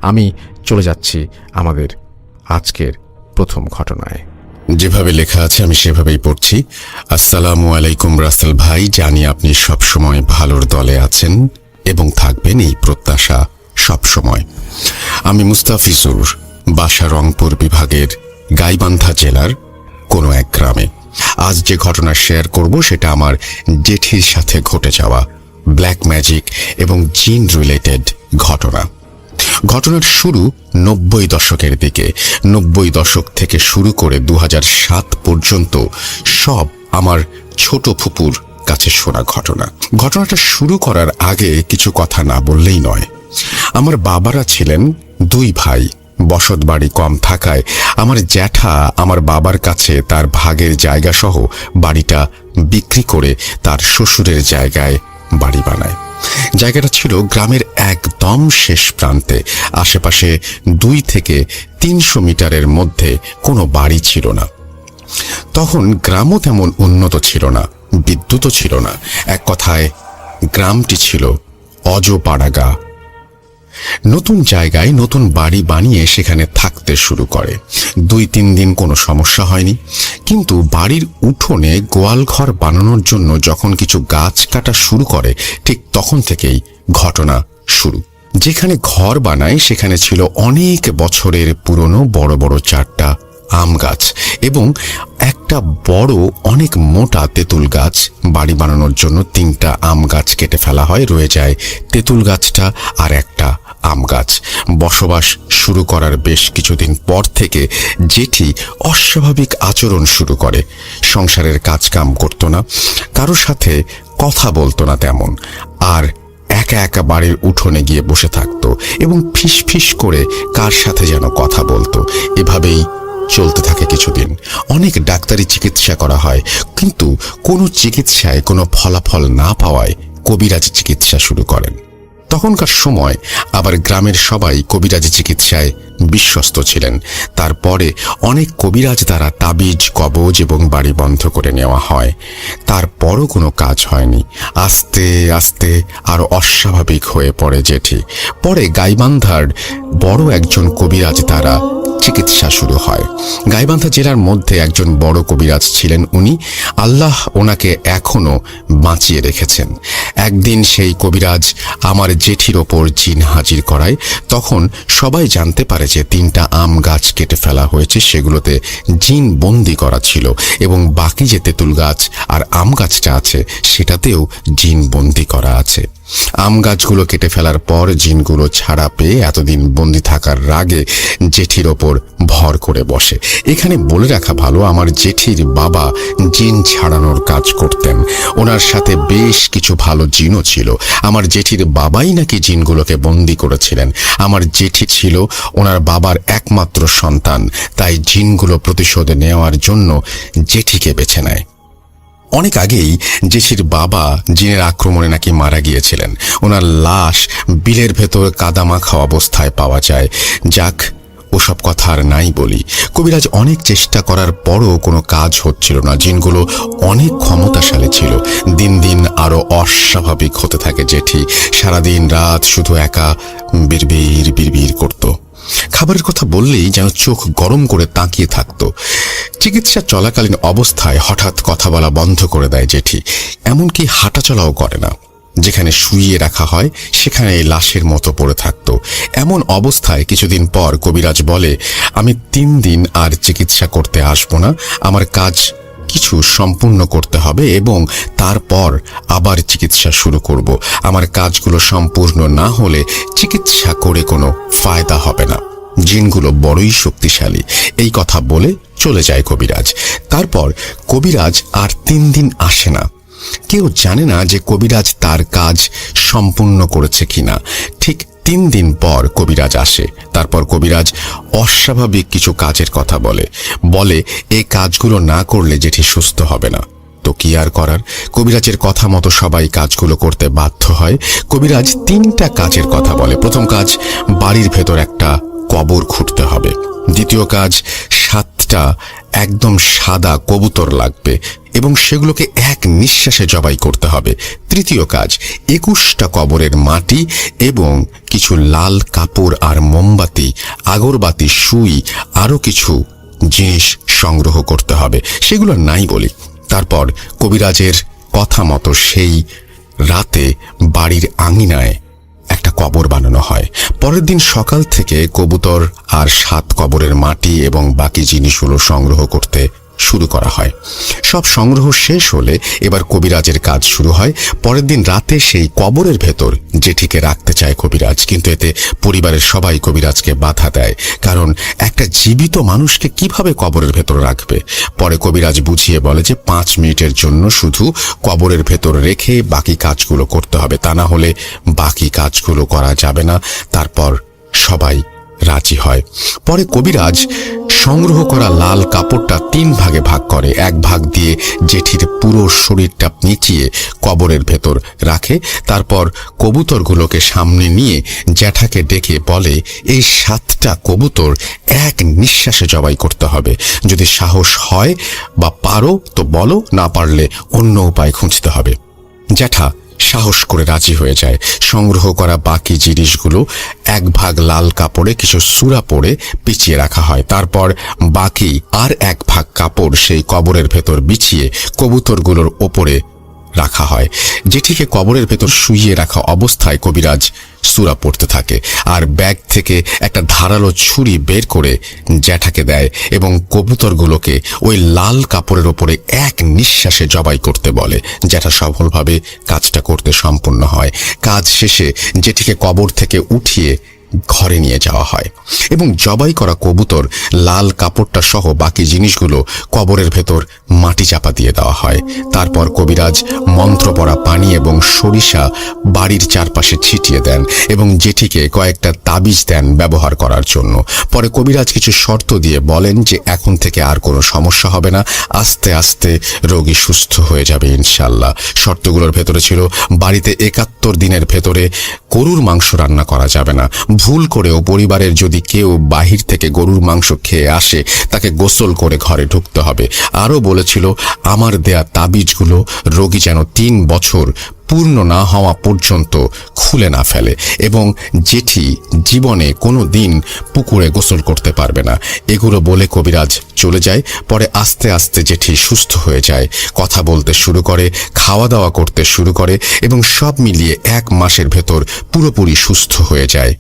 আমি চলে যাচ্ছি আমাদের আজকের প্রথম ঘটনায়। যেভাবে লেখা আছে আমি সেভাবেই পড়ছি। আসসালামু আলাইকুম রাসেল ভাই, জানি আপনি সবসময় ভালোর দলে আছেন এবং থাকবেন, এই প্রত্যাশা সবসময়। আমি মুস্তাফিজুর, বাসা রংপুর বিভাগের গাইবান্ধা জেলার কোনো এক গ্রামে। আজ যে ঘটনা শেয়ার করব সেটা আমার জেঠির সাথে ঘটে যাওয়া ব্ল্যাক ম্যাজিক এবং জিন রিলেটেড ঘটনা। ঘটনার শুরু 90 দশকের দিকে। 90 দশক থেকে শুরু করে 2007 পর্যন্ত সব আমার ছোট ফুপুর কাছে শোনা ঘটনা। ঘটনাটা শুরু করার আগে কিছু কথা না বললেই নয়। আমার বাবারা ছিলেন 2 ভাই। বসত বাড়ি কম থাকায় আমার জ্যাঠা আমার বাবার কাছে তার ভাগের জায়গা সহ বাড়িটা বিক্রি করে তার শ্বশুরের জায়গায় বাড়ি বানায়। জায়গাটা ছিল গ্রামের একদম শেষ প্রান্তে। আশেপাশে 2 থেকে 300 মিটারের মধ্যে কোনো বাড়ি ছিল না। তখন গ্রামও তেমন উন্নত ছিল না, বিদ্যুৎও ছিল না। এক কথায় গ্রামটি ছিল অজপাড়াগা। নতুন জায়গায় নতুন বাড়ি বানিয়ে সেখানে থাকতে শুরু করে। 2-3 দিন কোনো সমস্যা হয়নি, কিন্তু বাড়ির উঠোনে গোয়ালঘর বানানোর জন্য যখন কিছু গাছ কাটা শুরু করে, ঠিক তখন থেকেই ঘটনা শুরু। যেখানে ঘর বানায় সেখানে ছিল অনেক বছরের পুরনো বড় বড় 4টা আম গাছ এবং একটা বড় অনেক মোটা তেঁতুল গাছ। বাড়ি বানানোর জন্য 3টা আম গাছ কেটে ফেলা হয়, রয়ে যায় তেঁতুল গাছটা আর একটা আম গাছ। বসবাস শুরু করার বেশ কিছুদিন পর থেকে জেঠি অস্বাভাবিক আচরণ শুরু করে। সংসারের কাজকাম করতো না, কারোর সাথে কথা বলতো না তেমন, আর একা একা বাড়ির উঠোনে গিয়ে বসে থাকতো এবং ফিস ফিস করে কার সাথে যেন কথা বলতো। এভাবেই চলতে থাকে কিছুদিন। অনেক ডাক্তারি চিকিৎসা করা হয়, কিন্তু কোনো চিকিৎসায় কোনো ফলাফল না পাওয়ায় কবিরাজি চিকিৎসা শুরু করেন। তখনকার সময় আবার গ্রামের সবাই কবিরাজি চিকিৎসায় বিশ্বস্ত ছিলেন। তারপরে অনেক কবিরাজ দ্বারা তাবিজ, কবজ এবং বাড়ি বন্ধ করে নেওয়া হয়। তারপরও কোনো কাজ হয়নি। আস্তে আস্তে আরো অস্বাভাবিক হয়ে পড়ে জেঠি। পরে গাইবান্ধার বড় একজন কবিরাজ দ্বারা চিকিৎসা শুরু হয়। গাইবান্ধা জেলার মধ্যে একজন বড় কবিরাজ ছিলেন উনি। আল্লাহ ওনাকে এখনো বাঁচিয়ে রেখেছেন। একদিন সেই কবিরাজ আমার জেঠির ওপর জিন হাজির করায়। তখন সবাই জানতে পারে যে 3টা আম গাছ কেটে ফেলা হয়েছে, সেগুলোতে জিন বন্দি করা ছিল এবং বাকি যে তেঁতুল গাছ আর আম গাছটা আছে সেটাতেও জিন বন্দি করা আছে। আম গাছগুলো কেটে ফেলার পর জিনগুলো ছাড়া পেয়ে এতদিন বন্দি থাকার রাগে জেঠির ওপর ভর করে বসে। এখানে বলে রাখা ভালো, আমার জেঠির বাবা জিন ছাড়ানোর কাজ করতেন। ওনার সাথে বেশ কিছু ভালো জিনও ছিল। আমার জেঠির বাবাই নাকি জিনগুলোকে বন্দি করেছিলেন। আমার জেঠি ছিল ওনার বাবার একমাত্র সন্তান, তাই জিনগুলো প্রতিশোধ নেওয়ার জন্য জেঠিকে বেছে নেয়। অনেক আগেই জেঠির বাবা জিনের আক্রমণে নাকি মারা গিয়েছিলেন। ওনার লাশ বিলের ভেতর কাদামাখা অবস্থায় পাওয়া যায়। যাক, ওসব কথা আর নাই বলি। কবিরাজ অনেক চেষ্টা করার পরও কোনো কাজ হচ্ছিল না। জিনগুলো অনেক ক্ষমতাশালী ছিল। দিন দিন আরো অস্বাভাবিক হতে থাকে জেঠি। সারাদিন রাত শুধু একা বিড়বিড় বিড়বিড় করত। খাবারের কথা বললেই যেন চোখ গরম করে তাকিয়ে থাকত। চিকিৎসা চলাকালীন অবস্থায় হঠাৎ কথা বলা বন্ধ করে দেয় জেঠি, এমনকি হাঁটাচলাও করে না। যেখানে শুইয়ে রাখা হয় সেখানে লাশের মতো পড়ে থাকত। এমন অবস্থায় কিছুদিন পর কবিরাজ বলে, আমি 3 দিন আর চিকিৎসা করতে আসবো না, আমার কাজ কিছু সম্পূর্ণ করতে হবে এবং তারপর আবার চিকিৎসা শুরু করব। আমার কাজগুলো সম্পূর্ণ না হলে চিকিৎসা করে কোনো ফায়দা হবে না। জিনগুলো বড়ই শক্তিশালী। এই কথা বলে চলে যায় কবিরাজ। তারপর কবিরাজ আর 3 দিন আসে না। কেউ জানে না যে কবিরাজ তার কাজ সম্পূর্ণ করেছে কিনা। ঠিক 3 দিন পর কবিরাজ আসে। তারপর কবিরাজ অস্বাভাবিক কিছু কাজের কথা বলে এই কাজগুলো না করলে জেঠি সুস্থ হবে না। তো কি আর করার, কবিরাজের কথা মতো সবাই কাজগুলো করতে বাধ্য হয়। কবিরাজ 3টা কাজের কথা বলে। প্রথম কাজ, বাড়ির ভেতর একটা কবর খুঁড়তে হবে। দ্বিতীয় কাজ, 7টা একদম সাদা কবুতর লাগবে এবং সেগুলোকে এক নিঃশ্বাসে জবাই করতে হবে। তৃতীয় কাজ, 21টা কবরের মাটি এবং কিছু লাল কাপড় আর মোমবাতি, আগরবাতি, সুই, আরো কিছু জিনিস সংগ্রহ করতে হবে, সেগুলো নাই বলি। তারপর কবিরাজের কথা মতো সেই রাতে বাড়ির আঙিনায় একটা কবর বানানো হয়। পরের দিন সকাল থেকে কবুতর আর 7 কবরের মাটি এবং বাকি জিনিসগুলো সংগ্রহ করতে শুরু করা হয়। সব সংগ্রহ শেষ হলে এবার কবিরাজের কাজ শুরু হয়। পরের দিন রাতে সেই কবরের ভেতর জেঠিকে রাখতে চায় কবিরাজ, কিন্তু এতে পরিবারের সবাই কবিরাজকে বাধা দেয়, কারণ একটা জীবিত মানুষকে কিভাবে কবরের ভেতর রাখবে। পরে কবিরাজ বুঝিয়ে বলে যে 5 মিনিটের জন্য শুধু কবরের ভেতর রেখে বাকি কাজগুলো করতে হবে, তা না হলে বাকি কাজগুলো করা যাবে না। তারপর সবাই রাজি হয়। পরে কবিরাজ সংগ্রহ করা লাল কাপড়টা 3 ভাগে ভাগ করে। এক ভাগ দিয়ে জেঠির পুরো শরীরটা পেঁচিয়ে কবরের ভেতর রাখে। তারপর কবুতরগুলোকে সামনে নিয়ে জ্যাঠাকে ডেকে বলে, এই 7টা কবুতর এক নিঃশ্বাসে জবাই করতে হবে। যদি সাহস হয় বা পারো তো বলো, না পারলে অন্য উপায় খুঁজতে হবে। জ্যাঠা সাহস করে রাজি হয়ে যায়। সংগ্রহ করা বাকি জিনিসগুলো 1 ভাগ লাল কাপড়ে কিছু সূরা পরে পিছিয়ে রাখা হয়। তারপর বাকি আর 1 ভাগ কাপড় সেই কবরের ভেতর বিছিয়ে কবুতরগুলোর ওপরে রাখা হয়। জেঠিকে কবরের ভেতর শুইয়ে রাখা অবস্থায় কবিরাজ সূরা পড়তে থাকে আর ব্যাগ থেকে একটা ধারালো ছুরি বের করে জ্যাঠাকে দেয় এবং কবুতরগুলোকে ওই লাল কাপড়ের ওপরে এক নিঃশ্বাসে জবাই করতে বলে। জ্যাঠা সফলভাবে কাজটা করতে সম্পূর্ণ হয়। কাজ শেষে জেঠিকে কবর থেকে উঠিয়ে ঘরে নিয়ে যাওয়া হয় এবং জবাই করা কবুতর, লাল কাপড়টা সহ বাকি জিনিসগুলো কবরের ভেতর মাটি চাপা দিয়ে দেওয়া হয়। তারপর কবিরাজ মন্ত্র পড়া পানি এবং সরিষা বাড়ির চারপাশে ছিটিয়ে দেন এবং জেঠিকে কয়েকটা তাবিজ দেন ব্যবহার করার জন্য। পরে কবিরাজ কিছু শর্ত দিয়ে বলেন যে এখন থেকে আর কোনো সমস্যা হবে না, আস্তে আস্তে রোগী সুস্থ হয়ে যাবে ইনশাল্লাহ। শর্তগুলোর ভেতরে ছিল বাড়িতে 71 দিনের ভেতরে গরুর মাংস রান্না করা যাবে না। ভুল করেও পরিবারের যদি কেউ বাহির থেকে গরুর মাংস খেয়ে আসে তাকে গোসল করে ঘরে ঢুকতে হবে। আরও বলেছিল আমার দেয়া তাবিজগুলো রোগী যেন 3 বছর পূর্ণ না হওয়া পর্যন্ত খুলে না ফেলে এবং জেঠি জীবনে কোনো দিন পুকুরে গোসল করতে পারবে না। এগুলো বলে কবিরাজ চলে যায়। পরে আস্তে আস্তে জেঠি সুস্থ হয়ে যায়, কথা বলতে শুরু করে, খাওয়া দাওয়া করতে শুরু করে এবং সব মিলিয়ে 1 মাসের ভেতর পুরোপুরি সুস্থ হয়ে যায়।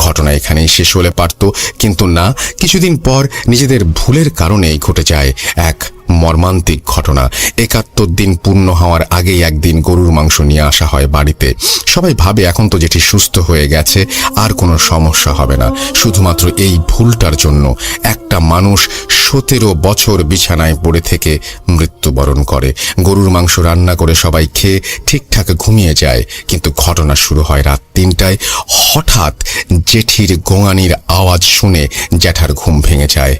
ঘটনা এখানেই শেষ হলে পারত, কিন্তু না, কিছুদিন পর নিজেদের ভুলের কারণেই ঘটে যায় এক মর্মান্তিক ঘটনা। 71 দিন পূর্ণ হওয়ার আগেই একদিন গরুর মাংস নিয়ে আসা হয় বাড়িতে। সবাই ভাবে এখন তো জেঠি সুস্থ হয়ে গেছে, আর কোনো সমস্যা হবে না। শুধুমাত্র এই ভুলটার জন্য একটা মানুষ 17 বছর বিছানায় পড়ে থেকে মৃত্যুবরণ করে। গরুর মাংস রান্না করে সবাই খেয়ে ঠিকঠাক ঘুমিয়ে যায়, কিন্তু ঘটনা শুরু হয় রাত 3টায়। হঠাৎ জেঠির গোঙানির আওয়াজ শুনে জ্যাঠার ঘুম ভেঙে যায়।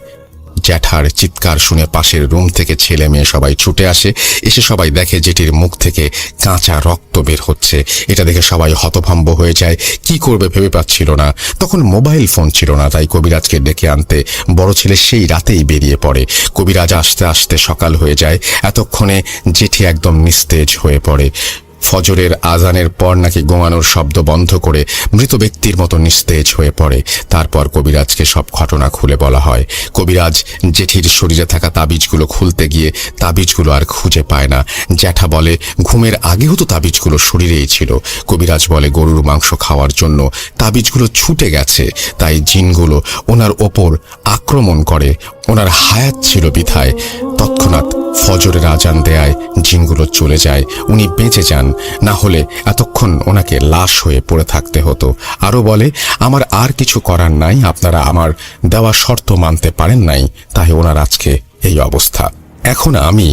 জ্যাঠার চিৎকার শুনে পাশের রুম থেকে ছেলে মেয়ে সবাই ছুটে আসে। এসে সবাই দেখে জেঠির মুখ থেকে কাঁচা রক্ত বের হচ্ছে। এটা দেখে সবাই হতভম্ব হয়ে যায়, কি করবে ভেবে পাচ্ছিল না। তখন মোবাইল ফোন ছিল না, তাই কবিরাজকে ডেকে আনতে বড় ছেলে সেই রাতেই বেরিয়ে পড়ে। কবিরাজ আসতে আসতে সকাল হয়ে যায়। এতক্ষণে জেঠি একদম নিস্তেজ হয়ে পড়ে। ফজরের আজানের পর নাকি গোঙানোর শব্দ বন্ধ করে মৃত ব্যক্তির মতো নিস্তেজ হয়ে পড়ে। তারপর কবিরাজকে সব ঘটনা খুলে বলা হয়। কবিরাজ জেঠির শরীরে থাকা তাবিজগুলো খুলতে গিয়ে তাবিজগুলো আর খুঁজে পায় না। জ্যাঠা বলে ঘুমের আগেও তো তাবিজগুলো শরীরেই ছিল। কবিরাজ বলে গরুর মাংস খাওয়ার জন্য তাবিজগুলো ছুটে গেছে, তাই জিনগুলো ওনার ওপর আক্রমণ করে। ওনার হায়াত ছিল বিধায় তৎক্ষণাৎ ফজরের আজান দেয়ায় জিনগুলো চলে যায়, উনি বেঁচে যান। না হলে এতক্ষণ ওনাকে লাশ হয়ে পড়ে থাকতে হতো। আরও বলে আমার আর কিছু করার নাই, আপনারা আমার দেওয়া শর্ত মানতে পারেন নাই, তাই ওনার আজকে এই অবস্থা। এখন আমি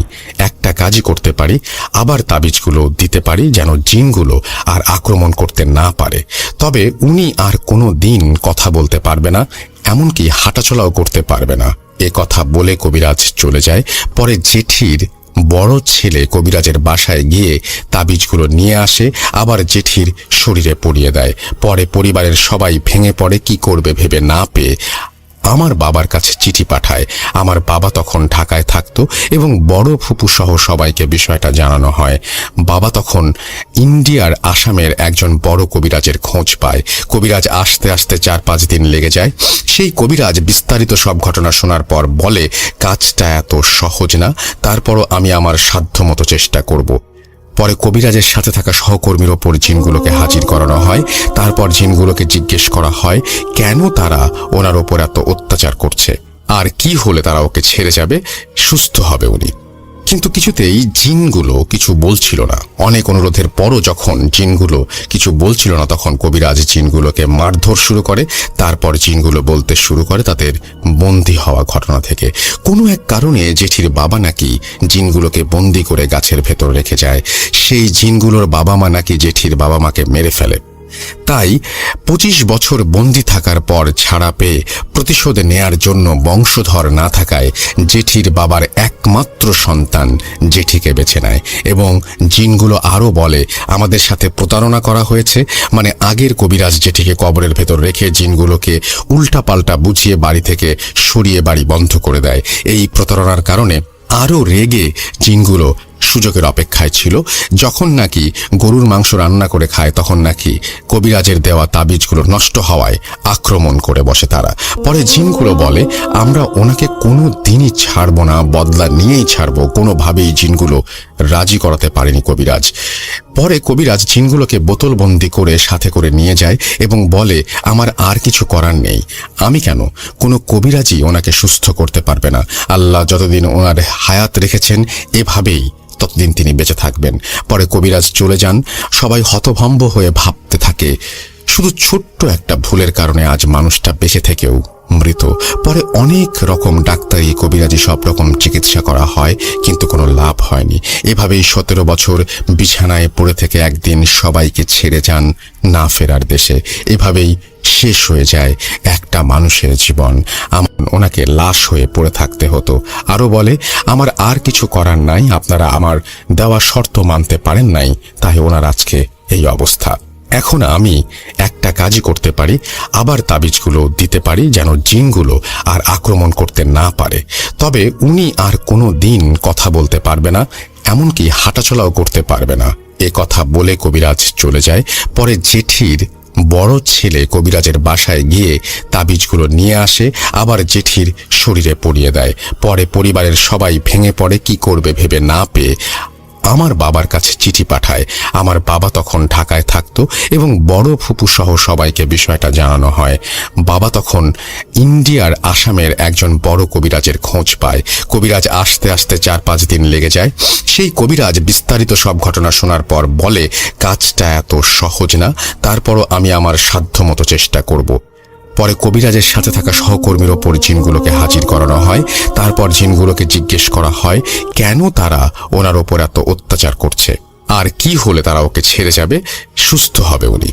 একটা কাজই করতে পারি, আবার তাবিজগুলো দিতে পারি যেন জিনগুলো আর আক্রমণ করতে না পারে। তবে উনি আর কোনো দিন কথা বলতে পারবে না, এমনকি হাঁটাচলাও করতে পারবে না। এ কথা বলে কবিরাজ চলে যায়। পরে জেঠির বড় ছেলে কবিরাজের বাসায় গিয়ে তাবিজগুলো নিয়ে আসে, আবার জেঠির শরীরে পরিয়ে দেয়। পরে পরিবারের সবাই ভেঙে পড়ে, কি করবে ভেবে না পেয়ে আমার বাবার কাছে চিঠি পাঠায়। আমার বাবা তখন ঢাকায় থাকতো এবং বড় ফুপু সহ সবাইকে বিষয়টা জানানো হয়। বাবা তখন ইন্ডিয়ার আসামের একজন বড় কবিরাজের খোঁজ পায়। কবিরাজ আসতে আসতে 4-5 দিন লেগে যায়। সেই কবিরাজ বিস্তারিত সব ঘটনা শোনার পর বলে, কাজটা এত সহজ না, তারপরও আমি আমার সাধ্যমতো চেষ্টা করব। পরে কবিরাজের সাথে থাকা সহকর্মীর ওপর জিনগুলোকে হাজির করানো হয়। তারপর জিনগুলোকে জিজ্ঞেস করা হয় কেন তারা ওনার ওপর এত অত্যাচার করছে, আর কি হলে তারা ওকে ছেড়ে যাবে, সুস্থ হবে উনি। কিন্তু কিছুতেই জিনগুলো কিছু বলছিল না। অনেক অনুরোধের পরও যখন জিনগুলো কিছু বলছিল না, তখন কবিরাজ জিনগুলোকে মারধর শুরু করে। তারপর জিনগুলো বলতে শুরু করে তাদের বন্দী হওয়া ঘটনা থেকে। কোনো এক কারণে জেঠির বাবা নাকি জিনগুলোকে বন্দী করে গাছের ভেতর রেখে যায়। সেই জিনগুলোর বাবা মা নাকি জেঠির বাবা মাকে মেরে ফেলে। তাই 25 বছর বন্দী থাকার পর ছাড়া পেয়ে প্রতিশোধ নেয়ার জন্য বংশধর না থাকায় জেঠির বাবার একমাত্র সন্তান জেঠিকে বেছে নেয়। এবং জিনগুলো আরও বলে, আমাদের সাথে প্রতারণা করা হয়েছে। মানে আগের কবিরাজ জেঠিকে কবরের ভেতর রেখে জিনগুলোকে উল্টাপাল্টা বুঝিয়ে বাড়ি থেকে সরিয়ে বাড়ি বন্ধ করে দেয়। এই প্রতারণার কারণে আরও রেগে জিনগুলো সুযোগের অপেক্ষায় ছিল। যখন নাকি গরুর মাংস রান্না করে খায়, তখন নাকি কবিরাজের দেওয়া তাবিজগুলো নষ্ট হওয়ায় আক্রমণ করে বসে তারা। পরে জিনগুলো বলে, আমরা ওনাকে কোনো দিনই ছাড়বো না, বদলা নিয়েই ছাড়বো। কোনোভাবেই জিনগুলো রাজি করাতে পারেনি কবিরাজ। পরে কবিরাজ জিনগুলোকে বোতলবন্দি করে সাথে করে নিয়ে যায় এবং বলে, আমার আর কিছু করার নেই। আমি কেন, কোনো কবিরাজই ওনাকে সুস্থ করতে পারবে না। আল্লাহ যতদিন ওনার হায়াত রেখেছেন এভাবেই ততদিন তিনি বেঁচে থাকবেন। পরে কবিরাজ চলে যান। সবাই হতভম্ব হয়ে ভাবতে থাকে, শুধু ছোট্ট একটা ভুলের কারণে আজ মানুষটা বেঁচে থেকেও মৃত। পরে অনেক রকম ডাক্তারি কবিরাজি সব রকম চিকিৎসা করা হয়, কিন্তু কোনো লাভ হয়নি। এভাবেই 17 বছর বিছানায় পড়ে থেকে একদিন সবাইকে ছেড়ে যান না ফেরার দেশে। এভাবেই শেষ হয়ে যায় একটা মানুষের জীবন। ওনাকে লাশ হয়ে পড়ে থাকতে হতো। আরও বলে, আমার আর কিছু করার নাই, আপনারা আমার দেওয়া শর্ত মানতে পারেন নাই, তাই ওনার আজকে এই অবস্থা। এখন আমি একটা কাজই করতে পারি, আবার তাবিজগুলো দিতে পারি যেন জিনগুলো আর আক্রমণ করতে না পারে। তবে উনি আর কোনো দিন কথা বলতে পারবে না, এমনকি হাঁটাচলাও করতে পারবে না। এ কথা বলে কবিরাজ চলে যায়। পরে জেঠির বড় ছেলে কবিরাজের বাসায় গিয়ে তাবিজগুলো নিয়ে আসে, আবার জেঠির শরীরে পরিয়ে দেয়। পরে পরিবারের সবাই ভেঙে পড়ে। কি করবে ভেবে না পেয়ে আমার বাবার কাছে চিঠি পাঠায়। আমার বাবা তখন ঢাকায় থাকতো এবং বড় ফুপু সহ সবাইকে বিষয়টা জানানো হয়। বাবা তখন ইন্ডিয়ার আসামের একজন বড় কবিরাজের খোঁজ পায়। কবিরাজ আসতে আসতে 4-5 দিন লেগে যায়। সেই কবিরাজ বিস্তারিত সব ঘটনা শোনার পর বলে, কাজটা এত সহজ না, তারপরও আমি আমার সাধ্যমতো চেষ্টা করব। পরে কবিরাজের সাথে থাকা সহকর্মীর ওপর জিনগুলোকে হাজির করানো হয়। তারপর জিনগুলোকে জিজ্ঞেস করা হয় কেন তারা ওনার ওপর এত অত্যাচার করছে, আর কি হলে তারা ওকে ছেড়ে যাবে, সুস্থ হবে উনি।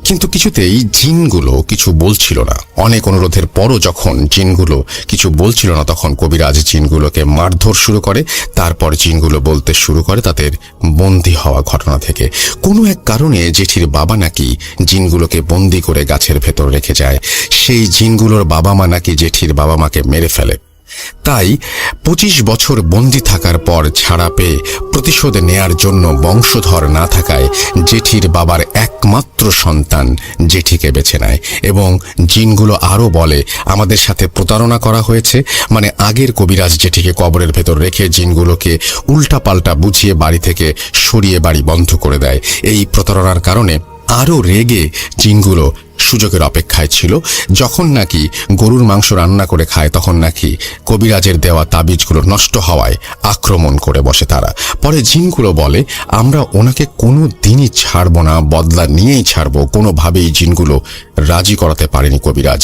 কিন্তু কিছুতেই জিনগুলো কিছু বলছিল না। অনেক অনুরোধের পরও যখন জিনগুলো কিছু বলছিল না, তখন কবিরাজ জিনগুলোকে মারধর শুরু করে। তারপর জিনগুলো বলতে শুরু করে তাদের বন্দী হওয়া ঘটনা থেকে। কোনো এক কারণে জেঠির বাবা নাকি জিনগুলোকে বন্দী করে গাছের ভেতর রেখে যায়। সেই জিনগুলোর বাবা মা নাকি জেঠির বাবা মাকে মেরে ফেলে। তাই 25 বছর বন্দী থাকার পর ছাড়া পেয়ে প্রতিশোধ নেয়ার জন্য বংশধর না থাকায় জেঠির বাবার একমাত্র সন্তান জেঠিকে বেছে নেয়। এবং জিনগুলো আরও বলে, আমাদের সাথে প্রতারণা করা হয়েছে। মানে আগের কবিরাজ জেঠিকে কবরের ভেতর রেখে জিনগুলোকে উল্টাপাল্টা বুঝিয়ে বাড়ি থেকে সরিয়ে বাড়ি বন্ধ করে দেয়। এই প্রতারণার কারণে আরও রেগে জিনগুলো সুযোগের অপেক্ষায় ছিল। যখন নাকি গরুর মাংস রান্না করে খায়, তখন নাকি কবিরাজের দেওয়া তাবিজগুলো নষ্ট হওয়ায় আক্রমণ করে বসে তারা। পরে জিনগুলো বলে, আমরা ওনাকে কোনো দিনই ছাড়বো না, বদলা নিয়েই ছাড়বো। কোনোভাবেই জিনগুলো রাজি করাতে পারেনি কবিরাজ।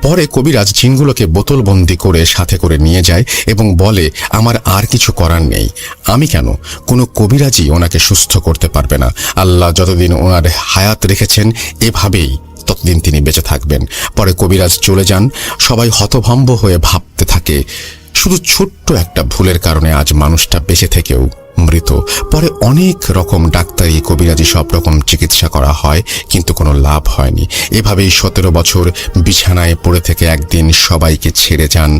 পরে কবিরাজ জিনগুলোকে বোতলবন্দি করে সাথে করে নিয়ে যায় এবং বলে, আমার আর কিছু করার নেই। আমি কেন, কোনো কবিরাজই ওনাকে সুস্থ করতে পারবে না। আল্লাহ যতদিন ওনার হায়াত রেখেছেন এভাবেই ততদিন তিনি বেঁচে থাকবেন। পরে কবিরাজ চলে যান। সবাই হতভম্ব হয়ে ভাবতে থাকে, শুধু ছোট্ট একটা ভুলের কারণে আজ মানুষটা বেঁচে থেকেও মৃত। পরে অনেক রকম ডাক্তারি কবিরাজি সব রকম চিকিৎসা করা হয়, কিন্তু কোনো লাভ হয়নি। এভাবেই 17 বছর বিছানায় পড়ে থেকে একদিন সবাইকে ছেড়ে যান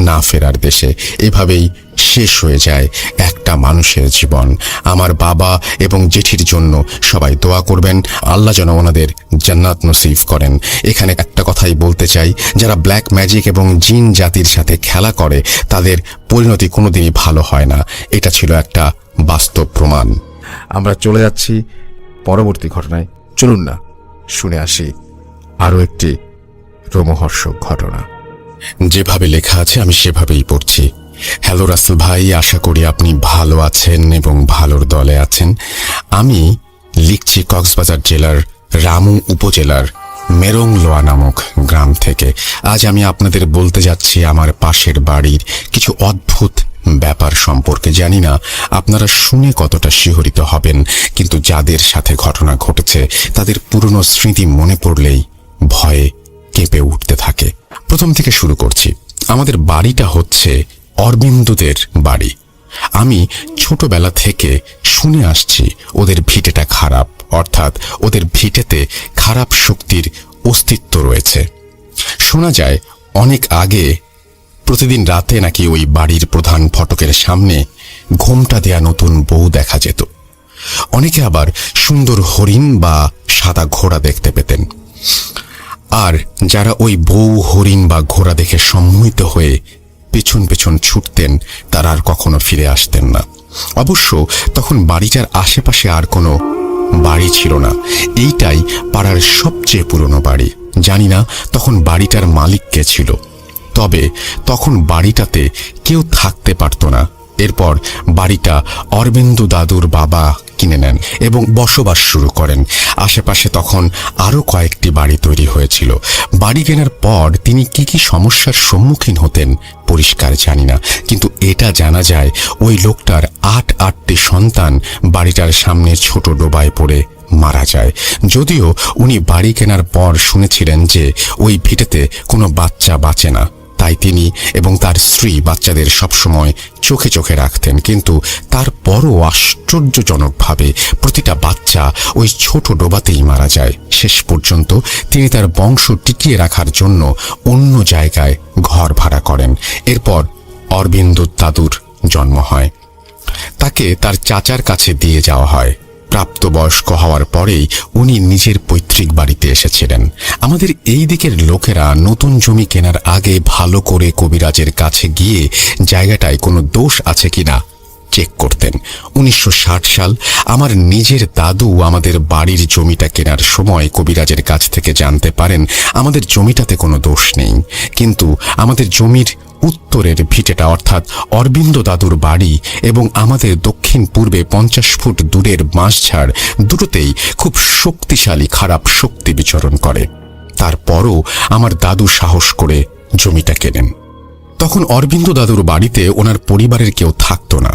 না ফেরার দেশে। এভাবেই শেষ হয়ে যায় একটা মানুষের জীবন। আমার বাবা এবং জেঠির জন্য সবাই দোয়া করবেন, আল্লাহ যেন ওনাদের জান্নাত নসিব করেন। এখানে একটা কথাই বলতে চাই, যারা ব্ল্যাক ম্যাজিক এবং জিন জাতির সাথে খেলা করে তাদের পরিণতি কোনোদিনই ভালো হয় না। এটা ছিল একটা বাস্তব প্রমাণ। আমরা চলে যাচ্ছি পরবর্তী ঘটনায়। চলুন না শুনে আসি আরও একটি রোমহর্ষক ঘটনা। যেভাবে লেখা আছে আমি সেভাবেই পড়ছি। হ্যালো রাসেল ভাই, আশা করি আপনি ভালো আছেন এবং ভালোর দলে আছেন। আমি লিখছি কক্সবাজার জেলার রামু উপজেলার মেরংলোয়া নামক গ্রাম থেকে। আজ আমি আপনাদের বলতে যাচ্ছি আমার পাশের বাড়ির কিছু অদ্ভুত ব্যাপার সম্পর্কে। জানি না আপনারা শুনে কতটা শিহরিত হবেন, কিন্তু যাদের সাথে ঘটনা ঘটেছে তাদের পুরনো স্মৃতি মনে পড়লেই ভয়ে কেঁপে উঠতে থাকে। প্রথম থেকে শুরু করছি। আমাদের বাড়িটা হচ্ছে অরবিন্দুদের বাড়ি। আমি ছোটবেলা থেকে শুনে আসছি ওদের ভিটেটা খারাপ, অর্থাৎ ওদের ভিটেতে খারাপ শক্তির অস্তিত্ব রয়েছে। শোনা যায় অনেক আগে প্রতিদিন রাতে নাকি ওই বাড়ির প্রধান ফটকের সামনে ঘোমটা দেয়া নতুন বউ দেখা যেত। অনেকে আবার সুন্দর হরিণ বা সাদা ঘোড়া দেখতে পেতেন। আর যারা ওই বউ, হরিণ বা ঘোড়া দেখে সম্মোহিত হয়ে পেছন পেছন ছুটতেন তারা আর কখনো ফিরে আসতেন না। অবশ্য তখন বাড়িটার আশেপাশে আর কোনো বাড়ি ছিল না। এইটাই পাড়ার সবচেয়ে পুরনো বাড়ি। জানি না তখন বাড়িটার মালিক কে ছিল, তবে তখন বাড়িটাতে কেউ থাকতে পারত না। এরপর বাড়িটা অরবিন্দু দাদুর বাবা কিনে নেন এবং বসবাস শুরু করেন। আশেপাশে তখন আরও কয়েকটি বাড়ি তৈরি হয়েছিল। বাড়ি কেনার পর তিনি কি কি সমস্যার সম্মুখীন হতেন পরিষ্কার জানি না, কিন্তু এটা জানা যায় ওই লোকটার 8টি সন্তান বাড়িটার সামনে ছোট ডোবায় পড়ে মারা যায়। যদিও উনি বাড়ি কেনার পর শুনেছিলেন যে ওই ভিটেতে কোনো বাচ্চা বাঁচে না, তাই তিনি এবং তার স্ত্রী বাচ্চাদের সবসময় চোখে চোখে রাখতেন। কিন্তু তারপরও আশ্চর্যজনকভাবে প্রতিটা বাচ্চা ওই ছোট ডোবাতেই মারা যায়। শেষ পর্যন্ত তিনি তার বংশ টিকিয়ে রাখার জন্য অন্য জায়গায় ঘর ভাড়া করেন। এরপর অরবিন্দু দাদুর জন্ম হয়। তাকে তার চাচার কাছে দিয়ে যাওয়া হয়। প্রাপ্তবয়স্ক হওয়ার পরেই উনি নিজের পৈতৃক বাড়িতে এসেছিলেন। আমাদের এই দিকের লোকেরা নতুন জমি কেনার আগে ভালো করে কবিরাজের কাছে গিয়ে জায়গাটায় কোনো দোষ আছে কিনা চেক করতেন। 1960 সাল আমার নিজের দাদু আমাদের বাড়ির জমিটা কেনার সময় কবিরাজের কাছ থেকে জানতে পারেন আমাদের জমিটাতে কোনো দোষ নেই, কিন্তু আমাদের জমির উত্তরের ভিটেটা অর্থাৎ অরবিন্দ দাদুর বাড়ি এবং আমাদের দক্ষিণ পূর্বে 50 ফুট দূরের বাঁশঝাড় দুটোতেই খুব শক্তিশালী খারাপ শক্তি বিচরণ করে। তারপরও আমার দাদু সাহস করে জমিটা কেনেন। তখন অরবিন্দ দাদুর বাড়িতে ওনার পরিবারের কেউ থাকতো না।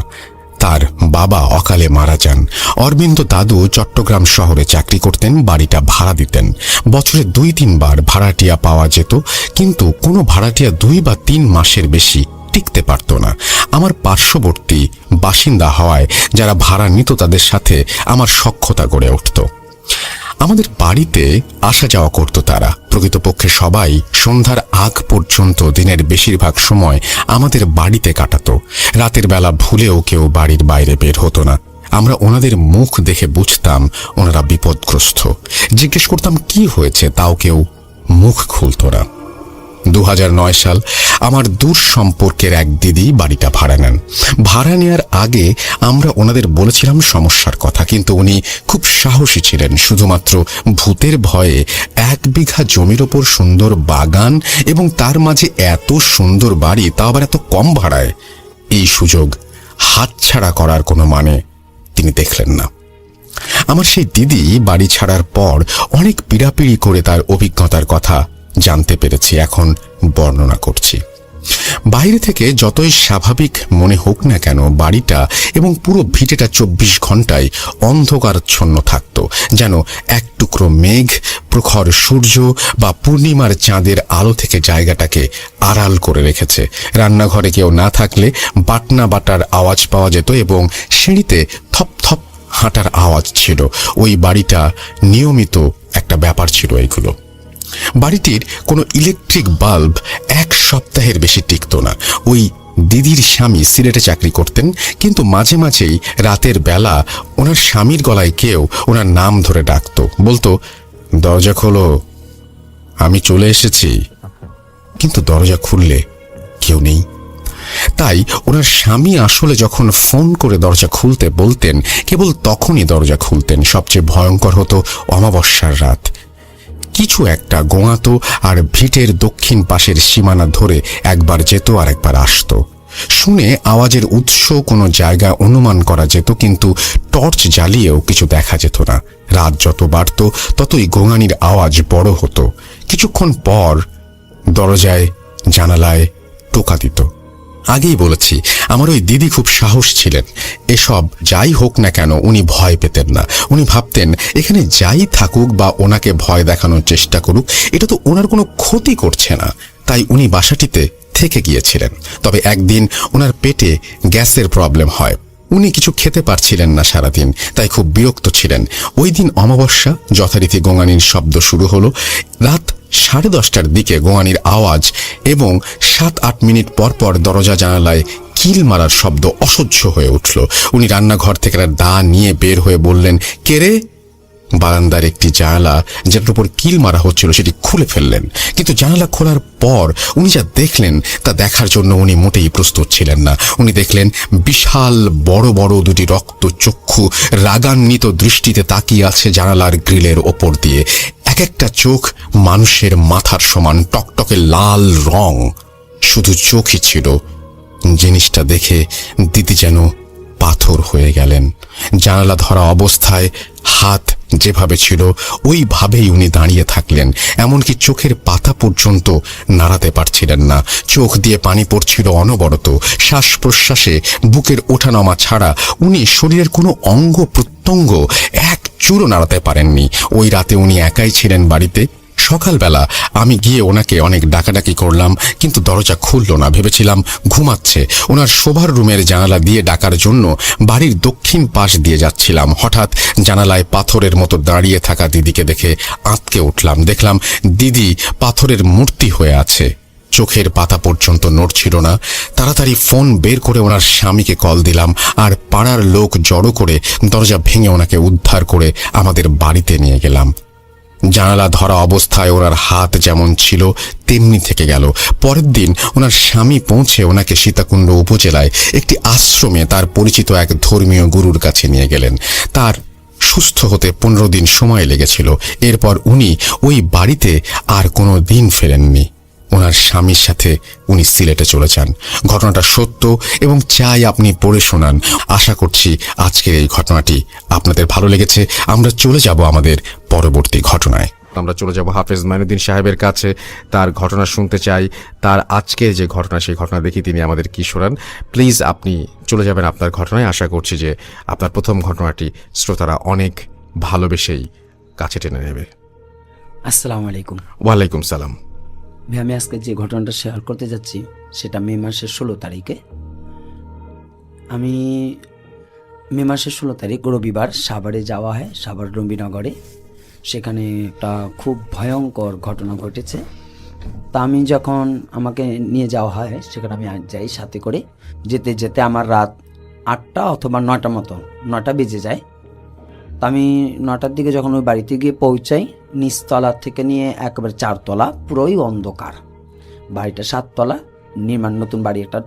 তার বাবা অকালে মারা যান। অরবিন্দ দাদু চট্টগ্রাম শহরে চাকরি করতেন, বাড়িটা ভাড়া দিতেন। বছরে 2-3 বার ভাড়াটিয়া পাওয়া যেত, কিন্তু কোনো ভাড়াটিয়া 2 বা 3 মাসের বেশি টিকতে পারত না। আমার পার্শ্ববর্তী বাসিন্দা হওয়ায় যারা ভাড়া নিত তাদের সাথে আমার সখ্যতা গড়ে উঠত। আমাদের বাড়িতে আসা যাওয়া করত তারা। প্রকৃতপক্ষে সবাই সন্ধ্যার আগ পর্যন্ত দিনের বেশিরভাগ সময় আমাদের বাড়িতে কাটাতো। রাতের বেলা ভুলেও কেউ বাড়ির বাইরে বের হতো না। আমরা ওনাদের মুখ দেখে বুঝতাম ওনারা বিপদগ্রস্ত। জিজ্ঞেস করতাম কি হয়েছে, তাও কেউ মুখ খুলত না। 2009 সাল আমার দূর সম্পর্কের এক দিদি বাড়িটা ভাড়া নেন। ভাড়া নেওয়ার আগে আমরা ওনাদের বলেছিলাম সমস্যার কথা, কিন্তু উনি খুব সাহসী ছিলেন। শুধুমাত্র ভূতের ভয়ে 1 বিঘা জমির ওপর সুন্দর বাগান এবং তার মাঝে এত সুন্দর বাড়ি, তাও আবার এত কম ভাড়ায়, এই সুযোগ হাতছাড়া করার কোনো মানে তিনি দেখলেন না। আমার সেই দিদি বাড়ি ছাড়ার পর অনেক পীড়াপিড়ি করে তার অভিজ্ঞতার কথা জানতে পেরেছি, এখন বর্ণনা করছি। বাইরে থেকে যতই স্বাভাবিক মনে হোক না কেন, বাড়িটা এবং পুরো ভিটেটা 24 ঘন্টায় অন্ধকারাচ্ছন্ন থাকত, যেন এক টুকরো মেঘ প্রখর সূর্য বা পূর্ণিমার চাঁদের আলো থেকে জায়গাটাকে আড়াল করে রেখেছে। রান্নাঘরে কেউ না থাকলে বাটনা বাটার আওয়াজ পাওয়া যেত এবং সিঁড়িতে থপ থপ হাঁটার আওয়াজ ছিল। ওই বাড়িটা নিয়মিত একটা ব্যাপার ছিল এইগুলো। বাড়িটির কোনো ইলেকট্রিক বাল্ব 1 সপ্তাহের বেশি টিকত না। ওই দিদির স্বামী সিলেটে চাকরি করতেন, কিন্তু মাঝে মাঝেই রাতের বেলা ওনার স্বামীর গলায় কেউ ওনার নাম ধরে ডাকতো, বলতো, দরজা খোলো, আমি চলে এসেছি। কিন্তু দরজা খুললে কেউ নেই। তাই ওনার স্বামী আসলে যখন ফোন করে দরজা খুলতে বলতেন, কেবল তখনই দরজা খুলতেন। সবচেয়ে ভয়ঙ্কর হতো অমাবস্যার রাত। কিছু একটা গোয়াতো আর ভিটের দক্ষিণ পাশের সীমানা ধরে একবার যেত আর একবার আসতো। শুনে আওয়াজের উৎস কোনো জায়গা অনুমান করা যেত, কিন্তু টর্চ জ্বালিয়েও কিছু দেখা যেত না। রাত যত বাড়ত ততই গোঙানির আওয়াজ বড় হতো। কিছুক্ষণ পর দরজায় জানালায় টোকা দিত। আগেই বলেছি, আমার ওই দিদি খুব সাহস ছিলেন। এসব যাই হোক না কেন উনি ভয় পেতেন না। উনি ভাবতেন, এখানে যাই থাকুক বা ওনাকে ভয় দেখানোর চেষ্টা করুক, এটা তো ওনার কোনো ক্ষতি করছে না। তাই উনি বাসাটিতে থেকে গিয়েছিলেন। তবে একদিন ওনার পেটে গ্যাসের প্রবলেম হয়। উনি কিছু খেতে পারছিলেন না সারাদিন, তাই খুব বিরক্ত ছিলেন। ওই দিন অমাবস্যা, যথারীতি গোঙানির শব্দ শুরু হলো। রাত 10:30টার দিকে গোঙানির আওয়াজ এবং 7-8 মিনিট পর পর দরজা জানালায় কিল মারার শব্দ অসহ্য হয়ে উঠল। উনি রান্নাঘর থেকে দা নিয়ে বের হয়ে বললেন, কে রে? বারান্দার একটি জানালা যেটার উপর কিল মারা হচ্ছিল সেটি খুলে ফেললেন। কিন্তু জানালা খোলার পর উনি যা দেখলেন তা দেখার জন্য উনি মোটেই প্রস্তুত ছিলেন না। উনি দেখলেন বিশাল বড় বড় দুটি রক্ত চক্ষু রাগান্বিত দৃষ্টিতে তাকিয়ে আছে জানালার গ্রিলের ওপর দিয়ে। এক একটা চোখ মানুষের মাথার সমান, টকটকে লাল রং। শুধু চোখই ছিল। জিনিসটা দেখে দিদি যেন পাথর হয়ে গেলেন। জানালা ধরা অবস্থায় হাত যেভাবে ছিল ওইভাবেই উনি দাঁড়িয়ে থাকলেন। এমনকি চোখের পাতা পর্যন্ত নাড়াতে পারছিলেন না। চোখ দিয়ে পানি পড়ছিল অনবরত। শ্বাস প্রশ্বাসে বুকের ওঠানামা ছাড়া উনি শরীরের কোনো অঙ্গ প্রত্যঙ্গ এক চুরও নাড়াতে পারেননি। ওই রাতে উনি একাই ছিলেন বাড়িতে। সকালবেলা আমি গিয়ে ওনাকে অনেক ডাকাডাকি করলাম, কিন্তু দরজা খুলল না। ভেবেছিলাম ঘুমাচ্ছে। ওনার শোবার রুমের জানালা দিয়ে ডাকার জন্য বাড়ির দক্ষিণ পাশ দিয়ে যাচ্ছিলাম। হঠাৎ জানালায় পাথরের মতো দাঁড়িয়ে থাকা দিদিকে দেখে আঁতকে উঠলাম। দেখলাম দিদি পাথরের মূর্তি হয়ে আছে। চোখের পাতা পর্যন্ত নড়ছিল না। তাড়াতাড়ি ফোন বের করে ওনার স্বামীকে কল দিলাম, আর পাড়ার লোক জড়ো করে দরজা ভেঙে ওনাকে উদ্ধার করে আমাদের বাড়িতে নিয়ে গেলাম। জানালা ধরা অবস্থায় ওনার হাত যেমন ছিল তেমনি থেকে গেল। পরের দিন ওনার স্বামী পৌঁছে ওনাকে সীতাকুণ্ড উপজেলায় একটি আশ্রমে তার পরিচিত এক ধর্মীয় গুরুর কাছে নিয়ে গেলেন। তার সুস্থ হতে 15 দিন সময় লেগেছিল। এরপর উনি ওই বাড়িতে আর কোনো দিন ফেরেননি। ওনার স্বামীর সাথে উনি সিলেটে চলে যান। ঘটনাটা সত্য এবং চাই আপনি পড়ে শোনান। আশা করছি আজকের এই ঘটনাটি আপনাদের ভালো লেগেছে। আমরা চলে যাব আমাদের পরবর্তী ঘটনায়। আমরা চলে যাব হাফেজ মাইনুদ্দিন সাহেবের কাছে। তার ঘটনা শুনতে চাই। তার আজকের যে ঘটনা, সেই ঘটনা দেখি তিনি আমাদের কি শোনান। প্লিজ আপনি চলে যাবেন আপনার ঘটনায়। আশা করছি যে আপনার প্রথম ঘটনাটি শ্রোতারা অনেক ভালোবেসেই কাছে টেনে নেবে। আসসালামু আলাইকুম। ওয়ালাইকুম সালাম। ভাই, আমি আজকে যে ঘটনাটা শেয়ার করতে যাচ্ছি সেটা মে মাসের 16 তারিখে। আমি মে মাসের 16 তারিখ রবিবার সাভারে যাওয়া হয়, সাভার রবীনগরে। সেখানে একটা খুব ভয়ঙ্কর ঘটনা ঘটেছে। তা আমি যখন আমাকে নিয়ে যাওয়া হয় সেখানে আমি যাই সাথে করে। যেতে যেতে আমার রাত 8টা অথবা 9টা মতো, 9টা বেজে যায়। তা আমি 9টার দিকে যখন ওই বাড়িতে গিয়ে পৌঁছাই, নিচতলা থেকে নিয়ে একেবারে 4 তলা পুরোই অন্ধকার। বাড়িটা 7 তলা, নির্মাণ নতুন বাড়ি একটা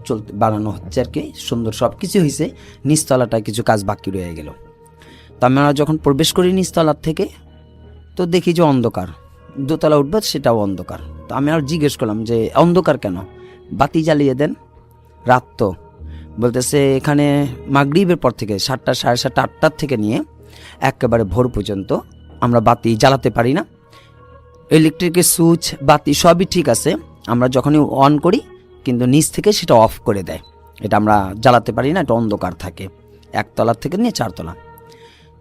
বানানো হচ্ছে আর কি, সুন্দর সব কিছু হয়েছে। নিচতলাটায় কিছু কাজ বাকি রয়ে গেল। তা আমরা যখন প্রবেশ করি নিচতলার থেকে, তো দেখি যে অন্ধকার। দোতলা উঠবে, সেটাও অন্ধকার। তো আমি আর জিজ্ঞেস করলাম যে অন্ধকার কেন, বাতি জ্বালিয়ে দেন, রাত তো। বলতেছে এখানে মাগরিবের পর থেকে 7টা, 7:30, 8টার থেকে নিয়ে একেবারে ভোর পর্যন্ত আমরা বাতি জ্বালাতে পারি না। ইলেকট্রিকের সুইচ বাতি সবই ঠিক আছে, আমরা যখনই অন করি কিন্তু নিচ থেকে সেটা অফ করে দেয়। এটা আমরা জ্বালাতে পারি না, এটা অন্ধকার থাকে। 1 তলার থেকে নিয়ে 4 তলা।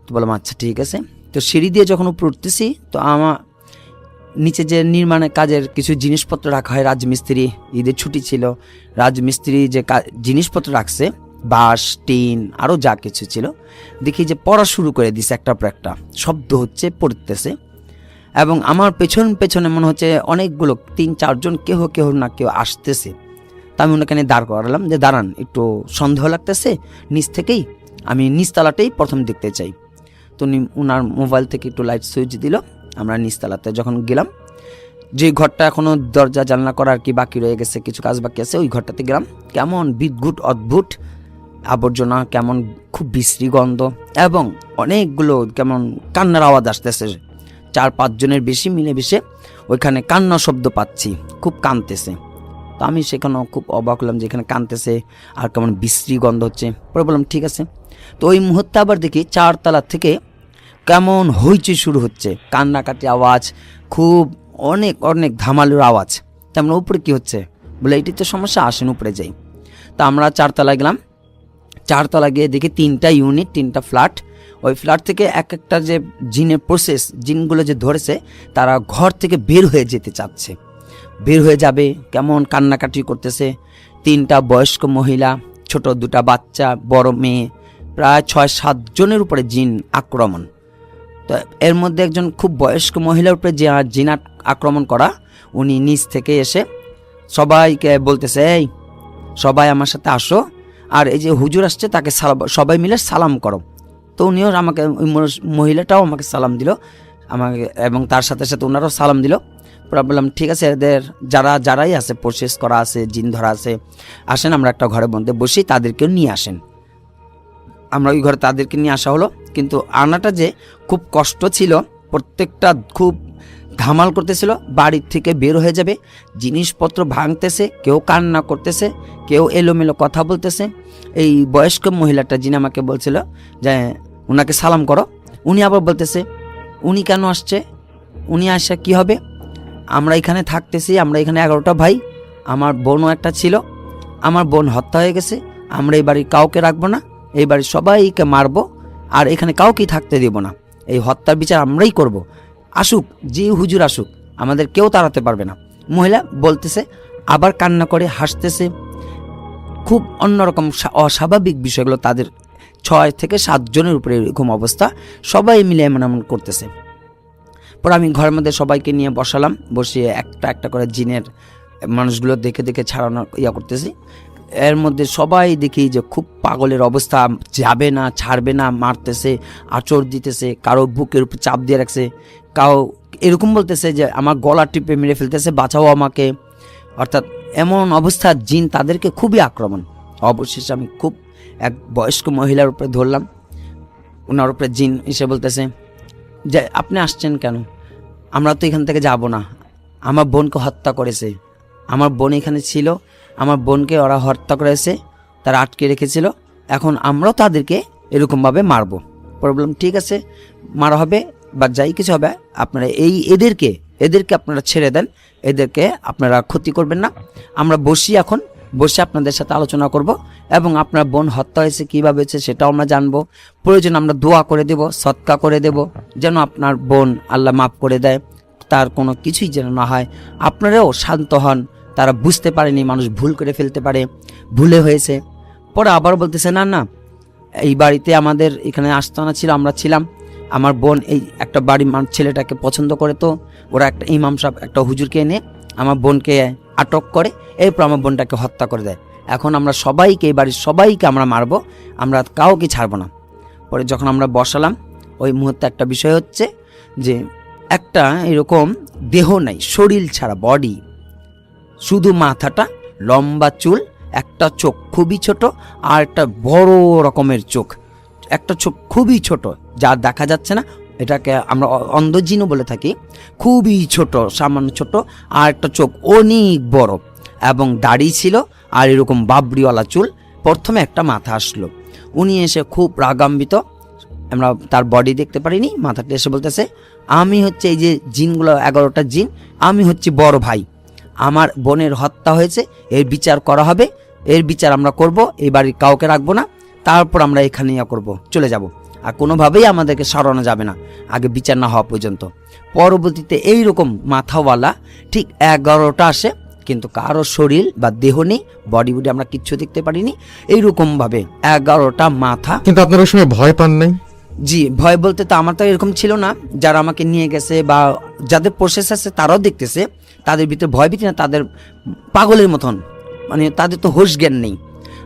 তো বললাম আচ্ছা ঠিক আছে। তো সিঁড়ি দিয়ে যখন উপরে উঠতেছি, তো নিচে যে নির্মাণের কাজের কিছু জিনিসপত্র রাখা হয়, রাজমিস্ত্রি ঈদের ছুটি ছিল, রাজমিস্ত্রি যে জিনিসপত্র রাখছে, বাঁশ, টিন, আরও যা কিছু ছিল, দেখি যে পড়া শুরু করে দিছে, একটার পর একটা শব্দ হচ্ছে, পড়তেছে। এবং আমার পেছনে মনে হচ্ছে অনেকগুলো 3-4 জন কেউ না কেউ আসতেছে। তা আমি ওনাকে দাঁড় করালাম যে দাঁড়ান, একটু সন্দেহ লাগতেছে, নিচ থেকেই আমি নিচতলাটাই প্রথম দেখতে চাই। তো উনি ওনার মোবাইল থেকে একটু লাইট সুইচ দিল। আমরা নিচতলাতে যখন গেলাম, যে ঘরটা এখনও দরজা জানলা করা আর কি বাকি রয়ে গেছে, কিছু কাজ বাকি আছে, ওই ঘরটাতে গেলাম। কেমন বিদ্যুৎ অদ্ভুত আবর্জনা, কেমন খুব বিশ্রী গন্ধ, এবং অনেকগুলো কেমন কান্নার আওয়াজ আসতেছে। 4-5 জনের বেশি মিলেমিশে ওইখানে কান্না শব্দ পাচ্ছি, খুব কাঁদতেছে। তো আমি সেখানেও খুব অবাক হলাম যে এখানে কাঁদতেছে আর কেমন বিশ্রী গন্ধ হচ্ছে। পরে বললাম ঠিক আছে। তো ওই মুহূর্তে আবার দেখি 4 তলা থেকে কেমন হইচই শুরু হচ্ছে, কান্নাকাটি আওয়াজ, খুব অনেক অনেক ধামালুর আওয়াজ। তেমন উপরে কি হচ্ছে বলে, এটি তো সমস্যা, আসেন উপরে যাই। তা আমরা 4 তলায় গেলাম। 4 তলা গিয়ে দেখি 3টা ইউনিট, 3টা ফ্ল্যাট। ওই ফ্ল্যাট থেকে এক একটা যে জিনের প্রসেস, জিনগুলো যে ধরেছে, তারা ঘর থেকে বের হয়ে যেতে চাচ্ছে, বের হয়ে যাবে, কেমন কান্নাকাটি করতেছে। 3টা বয়স্ক মহিলা, ছোট 2টা বাচ্চা, বড় মেয়ে, প্রায় 6-7 জনের উপরে জিন আক্রমণ। তো এর মধ্যে একজন খুব বয়স্ক মহিলার উপরে যে জিন আক্রমণ করা, উনি নিচ থেকে এসে সবাইকে বলতেছে, এই সবাই আমার সাথে আসো, আর এই যে হুজুর আসছে তাকে সবাই মিলে সালাম করো। তো উনিও আমাকে, ওই মহিলাটাও আমাকে সালাম দিল আমাকে, এবং তার সাথে সাথে ওনারাও সালাম দিল। পরে বললাম ঠিক আছে, এদের যারাই আছে, প্রসেস করা আছে, জিন ধরা আছে, আসেন আমরা একটা ঘরের মধ্যে বসি, তাদেরকেও নিয়ে আসেন। আমরা ওই ঘরে তাদেরকে নিয়ে আসা হলো। কিন্তু আনাটা যে খুব কষ্ট ছিল, প্রত্যেকটা খুব ধামাল করতেছিল, বাড়ির থেকে বের হয়ে যাবে, জিনিসপত্র ভাঙতেছে, কেউ কান্না করতেছে, কেউ এলোমেলো কথা বলতেছে। এই বয়স্ক মহিলাটা যিনি আমাকে বলছিল যে ওনাকে সালাম করো, উনি আবার বলতেছে উনি কেন আসছে, উনি আসা কি হবে, আমরা এখানে থাকতেছি, আমরা এখানে 11টা ভাই, আমার বোনও একটা ছিল, আমার বোন হত্যা হয়ে গেছে, আমরা এই বাড়ির কাউকে রাখবো না, এই বাড়ির সবাইকে মারবো, আর এখানে কাউকেই থাকতে দেব না, এই হত্যার বিচার আমরাই করব, আসুক যে হুজুর আসুক, আমাদের কেউ তাড়াতে পারবে না। মহিলা বলতেছে, আবার কান্না করে হাসতেছে, খুব অন্যরকম অস্বাভাবিক বিষয়গুলো। তাদের 6 থেকে 7 জনের উপরে এরকম অবস্থা, সবাই মিলে এমন করতেছে। পরে আমি ঘরের মধ্যে সবাইকে নিয়ে বসালাম, বসিয়ে একটা একটা করে জিনের মানুষগুলো দেখে দেখে ছাড়ানো করতেছি। এর মধ্যে সবাই দেখি যে খুব পাগলের অবস্থা, যাবে না, ছাড়বে না, মারতেছে, আঁচড় দিতেছে, কারো বুকের উপর চাপ দিয়ে রাখছে, কাউ এরকম বলতেছে যে আমার গলা টিপে মেরে ফেলতেছে, বাঁচাও আমাকে। অর্থাৎ এমন অবস্থা, জিন তাদেরকে খুবই আক্রমণ। অবশেষে আমি খুব এক বয়স্ক মহিলার উপরে ধরলাম, ওনার উপরে জিন এসে বলতেছে যে আপনি আসছেন কেন, আমরা তো এখান থেকে যাব না, আমার বোনকে হত্যা করেছে, আমার বোন এখানে ছিল, আমার বোনকে ওরা হত্যা করেছে, তারা আটকে রেখেছিল, এখন আমরাও তাদেরকে এরকমভাবে মারবো। প্রবলেম ঠিক আছে, মারা হবে বা যাই কিছু হবে, আপনারা এদেরকে আপনারা ছেড়ে দেন, এদেরকে আপনারা ক্ষতি করবেন না, আমরা এখন বসে আপনাদের সাথে আলোচনা করব, এবং আপনার বোন হত্যা হয়েছে কীভাবে হয়েছে সেটাও আমরা জানবো, প্রয়োজন আমরা দোয়া করে দেব, সদকা করে দেব, যেন আপনার বোন আল্লাহ মাফ করে দেয়, তার কোনো কিছুই যেন না হয়, আপনারাও শান্ত হন, তারা বুঝতে পারেনি, মানুষ ভুল করে ফেলতে পারে, ভুলে হয়েছে। পরে আবার বলতেছে না, এই বাড়িতে আমাদের এখানে আস্তানা ছিল, আমরা ছিলাম, আমার বোন এই একটা বাড়ির ছেলেটাকে পছন্দ করে, তো ওরা একটা ইমাম সাহেব একটা হুজুরকে এনে আমার বোনকে আটক করে, এরপর আমার বোনটাকে হত্যা করে দেয়। এখন আমরা সবাইকে, এই বাড়ির সবাইকে আমরা মারবো, আমরা কাউকে ছাড়বো না। পরে যখন আমরা বসালাম, ওই মুহূর্তে একটা বিষয় হচ্ছে যে একটা এরকম দেহ নাই, শরীর ছাড়া বডি, শুধু মাথাটা, লম্বা চুল, একটা চোখ খুবই ছোট, আর একটা বড় রকমের চোখ, একটা চোখ খুবই ছোট যা দেখা যাচ্ছে না, এটাকে আমরা অন্ধজিনও বলে থাকি, খুবই ছোট, সামান্য ছোট, আর একটা চোখ অনেক বড়, এবং দাড়ি ছিল, আর এরকম বাবরিওয়ালা চুল। প্রথমে একটা মাথা আসলো, উনি এসে খুব রাগান্বিত, আমরা তার বডি দেখতে পারিনি, মাথাটা এসে বলতেছে আমি হচ্ছে এই যে জিনগুলো 11টা জিন, আমি হচ্ছে বড় ভাই, আমার বোনের হত্যা হয়েছে, এর বিচার করা হবে, এর বিচার আমরা করব, এই বাড়ির কাউকে রাখবো না, তারপর আমরা এখানে করব, চলে যাব। আর কোনোভাবেই আমাদেরকে সরানো যাবে না আগে বিচার না হওয়া পর্যন্ত। পরবর্তীতে এইরকম মাথাওয়ালা ঠিক 11টা আসে, কিন্তু কারো শরীর বা দেহ নেই, বডি আমরা কিচ্ছু দেখতে পারিনি। এইরকমভাবে 11টা মাথা। কিন্তু আপনার ওই সময় ভয় পান নাই? জি, ভয় বলতে তো আমার তো এরকম ছিল না, যারা আমাকে নিয়ে গেছে বা যাদের প্রসেস আছে তারাও দেখতেছে, তাদের ভিতরে ভয় ভীতি না, তাদের পাগলের মতন, মানে তাদের তো হোশ জ্ঞান নেই।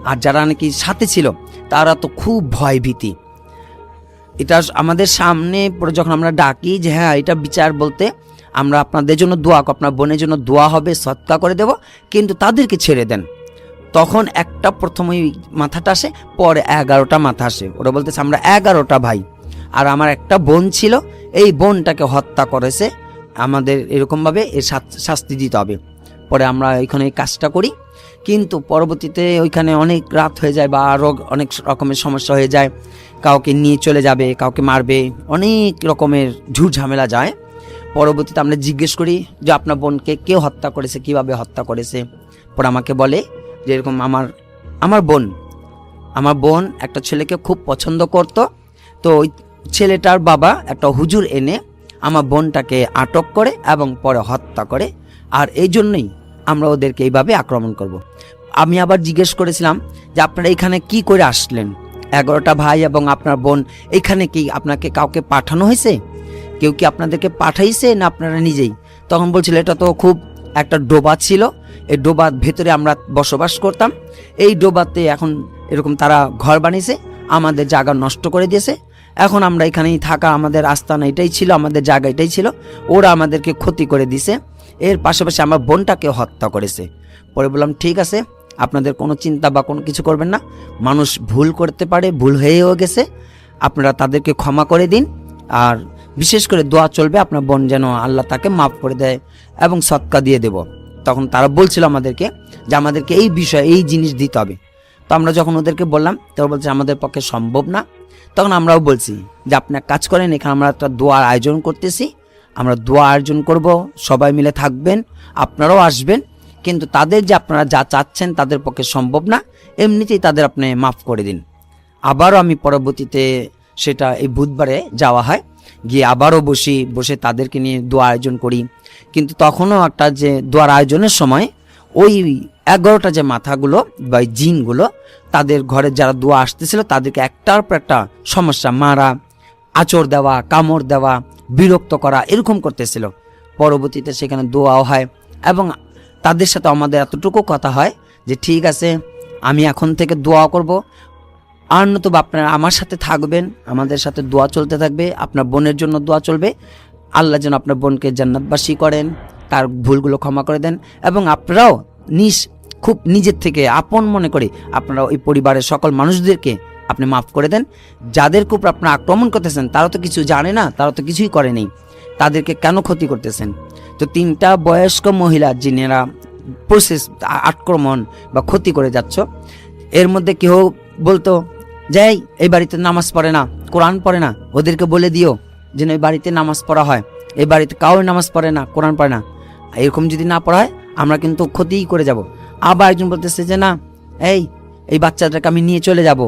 আর যারা নাকি সাথে ছিল তারা তো খুব ভয় ভীতি। এটা আমাদের সামনে পরে যখন আমরা ডাকি যে হ্যাঁ এটা বিচার বলতে আমরা আপনাদের জন্য দোয়া, আপনার বোনের জন্য দোয়া হবে, সৎকা করে দেব, কিন্তু তাদেরকে ছেড়ে দেন, তখন একটা প্রথম ওই মাথাটা আসে, পরে 11টা মাথা আসে। ওরা বলতেছে আমরা 11টা ভাই, আর আমার একটা বোন ছিল, এই বোনটাকে হত্যা করেছে, আমাদের এরকমভাবে এর শাস্তি দিতে হবে। পরে আমরা ওইখানে এই কাজটা করি, কিন্তু পরবর্তীতে ওইখানে অনেক রাত হয়ে যায় বা আরও অনেক রকমের সমস্যা হয়ে যায়, কাউকে নিয়ে চলে যাবে, কাউকে মারবে, অনেক রকমের ঝুট ঝামেলা যায়। পরবর্তীতে আমরা জিজ্ঞেস করি যে আপনার বোনকে কে হত্যা করেছে, কিভাবে হত্যা করেছে। পরে আমাকে বলে যে এরকম আমার বোন একটা ছেলেকে খুব পছন্দ করত, তো ওই ছেলেটার বাবা একটা হুজুর এনে আমার বোনটাকে আটক করে এবং পরে হত্যা করে, আর এই জন্যই আমরা ওদেরকে এইভাবে আক্রমণ করব। আমি আবার জিজ্ঞেস করেছিলাম যে আপনারা এখানে কি করে আসলেন, 11টা ভাই এবং আপনার বোন, এখানে কি আপনাকে কাউকে পাঠানো হয়েছে, কেউ কি আপনাদেরকে পাঠাইছে না আপনারা নিজেই? তখন বলছিল এটা তো খুব একটা ডোবা ছিল, এই ডোবার ভেতরে আমরা বসবাস করতাম, এই ডোবাতে এখন এরকম তারা ঘর বানিয়েছে, আমাদের জায়গা নষ্ট করে দিয়েছে, এখন আমরা এখানেই থাকা, আমাদের আস্তানা এটাই ছিল, আমাদের জায়গা এটাই ছিল, ওরা আমাদেরকে ক্ষতি করে দিছে, এর পাশাপাশি আমার বোনটাকে হত্যা করেছে। পরে বললাম ঠিক আছে, আপনাদের কোনো চিন্তা বা কোনো কিছু করবেন না, মানুষ ভুল করতে পারে, ভুল হয়েও গেছে, আপনারা তাদেরকে ক্ষমা করে দিন, আর বিশেষ করে দোয়া চলবে আপনার বোন যেন আল্লাহ তাকে মাফ করে দেয় এবং সৎকা দিয়ে দেব। তখন তারা বলছিল আমাদেরকে যে আমাদেরকে এই বিষয়ে এই জিনিস দিতে হবে। তো আমরা যখন ওদেরকে বললাম, তারা বলছে আমাদের পক্ষে সম্ভব না। তখন আমরাও বলছি যে আপনি এক কাজ করেন, এখানে আমরা একটা দোয়ার আয়োজন করতেছি, আমরা দোয়া আয়োজন করব, সবাই মিলে থাকবেন, আপনারাও আসবেন, কিন্তু তাদের যে আপনারা যা চাচ্ছেন তাদের পক্ষে সম্ভব না, এমনিতেই তাদের আপনি মাফ করে দিন। আবারও আমি পরবর্তীতে সেটা এই বুধবারে যাওয়া হয়, গিয়ে আবারও বসে তাদেরকে নিয়ে দোয়া আয়োজন করি। কিন্তু তখনও একটা যে দোয়ার আয়োজনের সময় ওই 11টা যে মাথাগুলো বা জিনগুলো তাদের ঘরে যারা দোয়া আসতেছিল তাদেরকে একটার পর একটা সমস্যা, মারা, আঁচড় দেওয়া, কামড় দেওয়া, বিরক্ত করা, এরকম করতেছিল। পরবর্তীতে সেখানে দোয়াও হয় এবং তাদের সাথে আমাদের এতটুকু কথা হয় যে ঠিক আছে আমি এখন থেকে দোয়া করব, আর নতুবা আপনারা আমার সাথে থাকবেন, আমাদের সাথে দোয়া চলতে থাকবে, আপনার বোনের জন্য দোয়া চলবে, আল্লাহ যেন আপনার বোনকে জান্নাতবাসী করেন, তার ভুলগুলো ক্ষমা করে দেন, এবং আপনারাও খুব নিজের থেকে আপন মনে করে আপনারা ওই পরিবারের সকল মানুষদেরকে আপনি মাফ করে দেন। যাদেরকে উপর আপনারা আক্রমণ করতেছেন তারা তো কিছু জানে না, তারা তো কিছুই করেনি, তাদেরকে কেন ক্ষতি করতেছেন? তো 3টা বয়স্ক মহিলা যিনারা প্রসেস আক্রমণ বা ক্ষতি করে যাচ্ছ, এর মধ্যে কেউ বলতো যে এই বাড়িতে নামাজ পড়ে না, কোরআন পড়ে না, ওদেরকে বলে দিও যেন এই বাড়িতে নামাজ পড়া হয়, এই বাড়িতে কাউই নামাজ পড়ে না, কোরআন পড়ে না, এরকম যদি না পড়ায় আমরা কিন্তু ক্ষতিই করে যাব। আবার একজন বলতেছে যে না এই বাচ্চাটাকে আমি নিয়ে চলে যাব,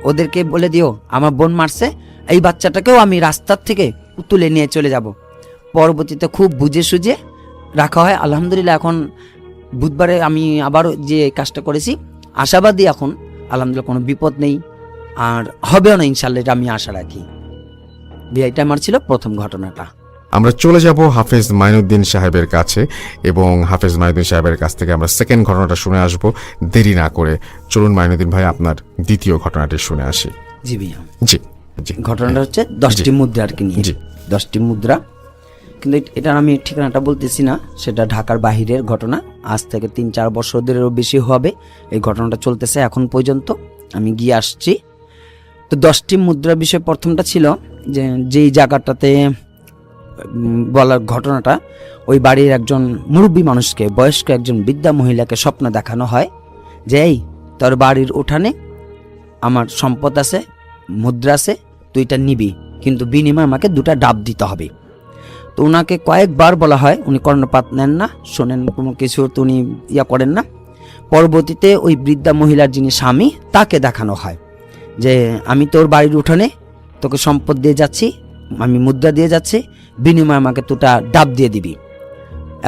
ওদেরকে বলে দিও আমার বোন মারছে, এই বাচ্চাটাকেও আমি রাস্তার থেকে তুলে নিয়ে চলে যাব। পরবর্তীতে খুব বুঝে সুঝে রাখা হয়। আলহামদুলিল্লাহ এখন বুধবারে আমি আবার যে কাজটা করেছি আশাবাদী, এখন আলহামদুলিল্লাহ কোনো বিপদ নেই, আর হবেও না ইনশাল্লাহ, এটা আমি আশা রাখি। এটা আমার ছিল প্রথম ঘটনাটা। আমরা চলে যাব হাফেজ মাইনুদ্দিন সাহেবের কাছে এবং হাফেজ মাইনুদ্দিন সাহেবের কাছ থেকে আমরা সেকেন্ড ঘটনাটা শুনে আসব। দেরি না করে চলুন মাইনুদ্দিন ভাই আপনার দ্বিতীয় ঘটনাটি শুনে আসি। জি ভাইয়া। জি জি। ঘটনাটা হচ্ছে 10টি মুদ্রা আর কি নিয়ে। জি। 10টি মুদ্রা, কিন্তু এটার আমি ঠিকানাটা বলতেছি না, সেটা ঢাকার বাহিরের ঘটনা। আজ থেকে 3-4 বছরেরও বেশি হবে এই ঘটনাটা চলতেছে এখন পর্যন্ত, আমি গিয়ে আসছি। তো 10টি মুদ্রার বিষয়ে প্রথমটা ছিল যে যেই জায়গাটাতে বলার ঘটনাটা, ওই বাড়ির একজন মুরব্বী মানুষকে, বয়স্ক একজন বৃদ্ধা মহিলাকে স্বপ্ন দেখানো হয় যে তোর বাড়ির উঠানে আমার সম্পদ আছে, মুদ্রা আছে, তুই এটা নিবি, কিন্তু বিনিময়ে আমাকে 2টা ডাব দিতে হবে। তো ওনাকে কয়েকবার বলা হয়, উনি কর্ণপাত নেন না, শোনেন কোনো কিছু, তো উনি করেন না। পরবর্তীতে ওই বৃদ্ধা মহিলার যিনি স্বামী তাকে দেখানো হয় যে আমি তোর বাড়ির উঠানে তোকে সম্পদ দিয়ে যাচ্ছি, আমি মুদ্রা দিয়ে যাচ্ছি, বিনিময়ে আমাকে দুটা ডাব দিয়ে দিবি।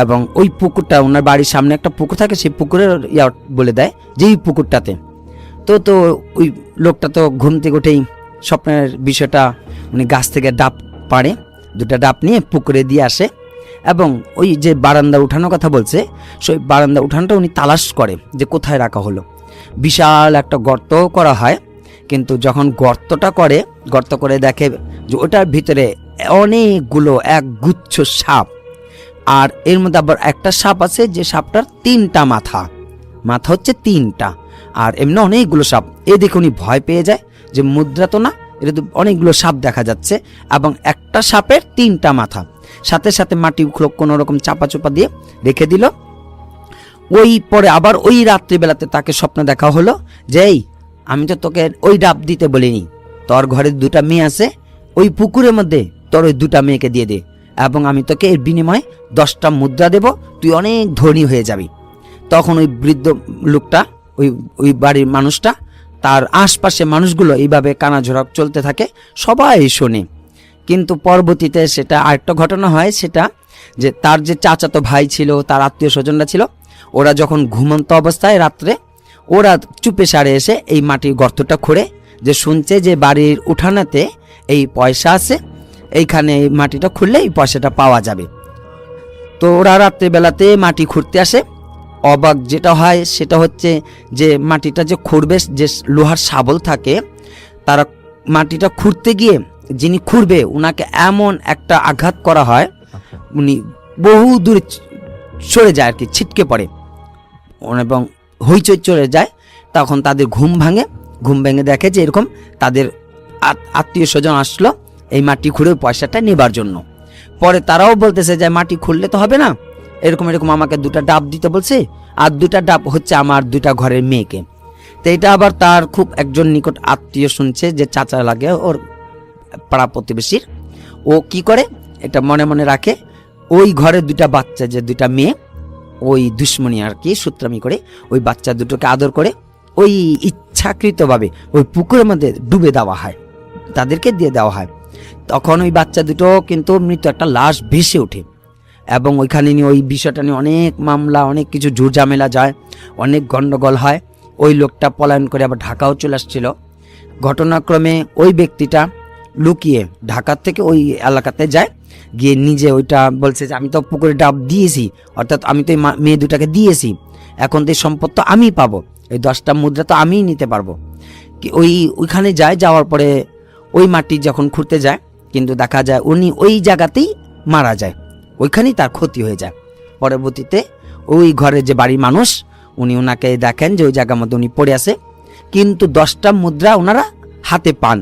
এবং ওই পুকুরটা, ওনার বাড়ির সামনে একটা পুকুর থাকে, সেই পুকুরের বলে দেয় যে এই পুকুরটাতে। তো ওই লোকটা তো ঘুম থেকে উঠেই স্বপ্নের বিষয়টা, উনি গাছ থেকে ডাব পাড়ে, দুটা ডাব নিয়ে পুকুরে দিয়ে আসে। এবং ওই যে বারান্দা উঠানোর কথা বলছে, সেই বারান্দা উঠানটা উনি তালাশ করে যে কোথায় রাখা হলো। বিশাল একটা গর্ত করা হয়, কিন্তু যখন গর্ত করে দেখে যে ওটার ভিতরে অনেকগুলো এক গুচ্ছ সাপ। আর এর মধ্যে আবার একটা সাপ আছে যে সাপটার 3টা মাথা হচ্ছে 3টা, আর এমনি অনেকগুলো সাপ। এ দেখে উনি ভয় পেয়ে যায় যে মুদ্রা তো না, এটা তো অনেকগুলো সাপ দেখা যাচ্ছে, এবং একটা সাপের 3টা মাথা। সাথে সাথে মাটি কোনো রকম চাপা দিয়ে রেখে দিল। ওই পরে আবার ওই রাত্রিবেলাতে তাকে স্বপ্ন দেখা হলো যে এই, আমি তো তোকে ওই ডাব দিতে বলিনি, তোর ঘরে 2টা মেয়ে আছে, ওই পুকুরের মধ্যে তোর ওই 2টা মেয়েকে দিয়ে দে, এবং আমি তোকে এর বিনিময়ে 10টা মুদ্রা দেব, তুই অনেক ধনী হয়ে যাবি। তখন ওই বৃদ্ধ লোকটা, ওই বাড়ির মানুষটা, তার আশপাশে মানুষগুলো এইভাবে কানাঝোড়া চলতে থাকে, সবাই শোনে। কিন্তু পরবর্তীতে সেটা আরেকটা ঘটনা হয়, সেটা যে তার যে চাচাতো ভাই ছিল, তার আত্মীয় স্বজনরা ছিল, ওরা যখন ঘুমন্ত অবস্থায় রাত্রে ওরা চুপে সারে এসে এই মাটির গর্তটা খুঁড়ে, যে শুনছে যে বাড়ির উঠানেতে এই পয়সা আছে, এইখানে এই মাটিটা খুললে এই পয়সাটা পাওয়া যাবে। তো ওরা রাত্রিবেলাতে মাটি খুঁড়তে আসে। অবাক যেটা হয় সেটা হচ্ছে যে মাটিটা যে খুঁড়বে, যে লোহার শাবল থাকে, তারা মাটিটা খুঁড়তে গিয়ে যিনি খুঁড়বে ওনাকে এমন একটা আঘাত করা হয়, উনি বহু দূরে সরে যায় আর কি, ছিটকে পড়ে এবং হইচই চলে যায়। তখন তাদের ঘুম ভেঙে দেখে যে এরকম তাদের আত্মীয় স্বজন আসলো এই মাটি খুঁড়ে পয়সাটা নেবার জন্য। পরে তারাও বলতেছে যে মাটি খুললে তো হবে না, এরকম আমাকে 2টা ডাব দিতে বলছে, আর 2টা ডাব হচ্ছে আমার 2টা ঘরের মেয়েকে। তো এটা আবার তার খুব একজন নিকট আত্মীয় শুনছে, যে চাচা লাগে ওর পাড়া প্রতিবেশীর। ও কি করে এটা মনে মনে রাখে, ওই ঘরে 2টা বাচ্চা, যে 2টা মেয়ে, ওই দুশ্মনী আর কি, সূত্রামি করে ওই বাচ্চা দুটোকে আদর করে ওই ইচ্ছাকৃতভাবে ওই পুকুরের মধ্যে ডুবে দেওয়া হয়, তাদেরকে দিয়ে দেওয়া হয়। তখন ওই বাচ্চা দুটো কিন্তু মৃত একটা লাশ ভেসে ওঠে, এবং ওইখানে নিয়ে ওই বিষয়টা নিয়ে অনেক মামলা, অনেক কিছু ঝামেলা যায়, অনেক গন্ডগোল হয়। ওই লোকটা পলায়ন করে আবার ঢাকাও চলে আসছিল। ঘটনাক্রমে ওই ব্যক্তিটা লুকিয়ে ঢাকার থেকে ওই এলাকাতে যায়, গিয়ে নিজে ওইটা বলছে যে আমি তো পুকুরে ডাব দিয়েছি, অর্থাৎ আমি তো মেয়ে 2টাকে দিয়েছি, এখন তো এই সম্পদ তো আমি পাবো, এই 10টা মুদ্রা তো আমিই নিতে পারবো। ওইখানে যাওয়ার পরে ওই মাটি যখন খুঁড়তে যায়, কিন্তু দেখা যায় উনি ওই জায়গাতেই মারা যায়, ওইখানেই তার ক্ষতি হয়ে যায়। পরবর্তীতে ওই ঘরের যে বাড়ির মানুষ, উনি ওনাকে দেখেন যে ওই জায়গার মধ্যে উনি পড়ে আছে, কিন্তু 10টা মুদ্রা ওনারা হাতে পান।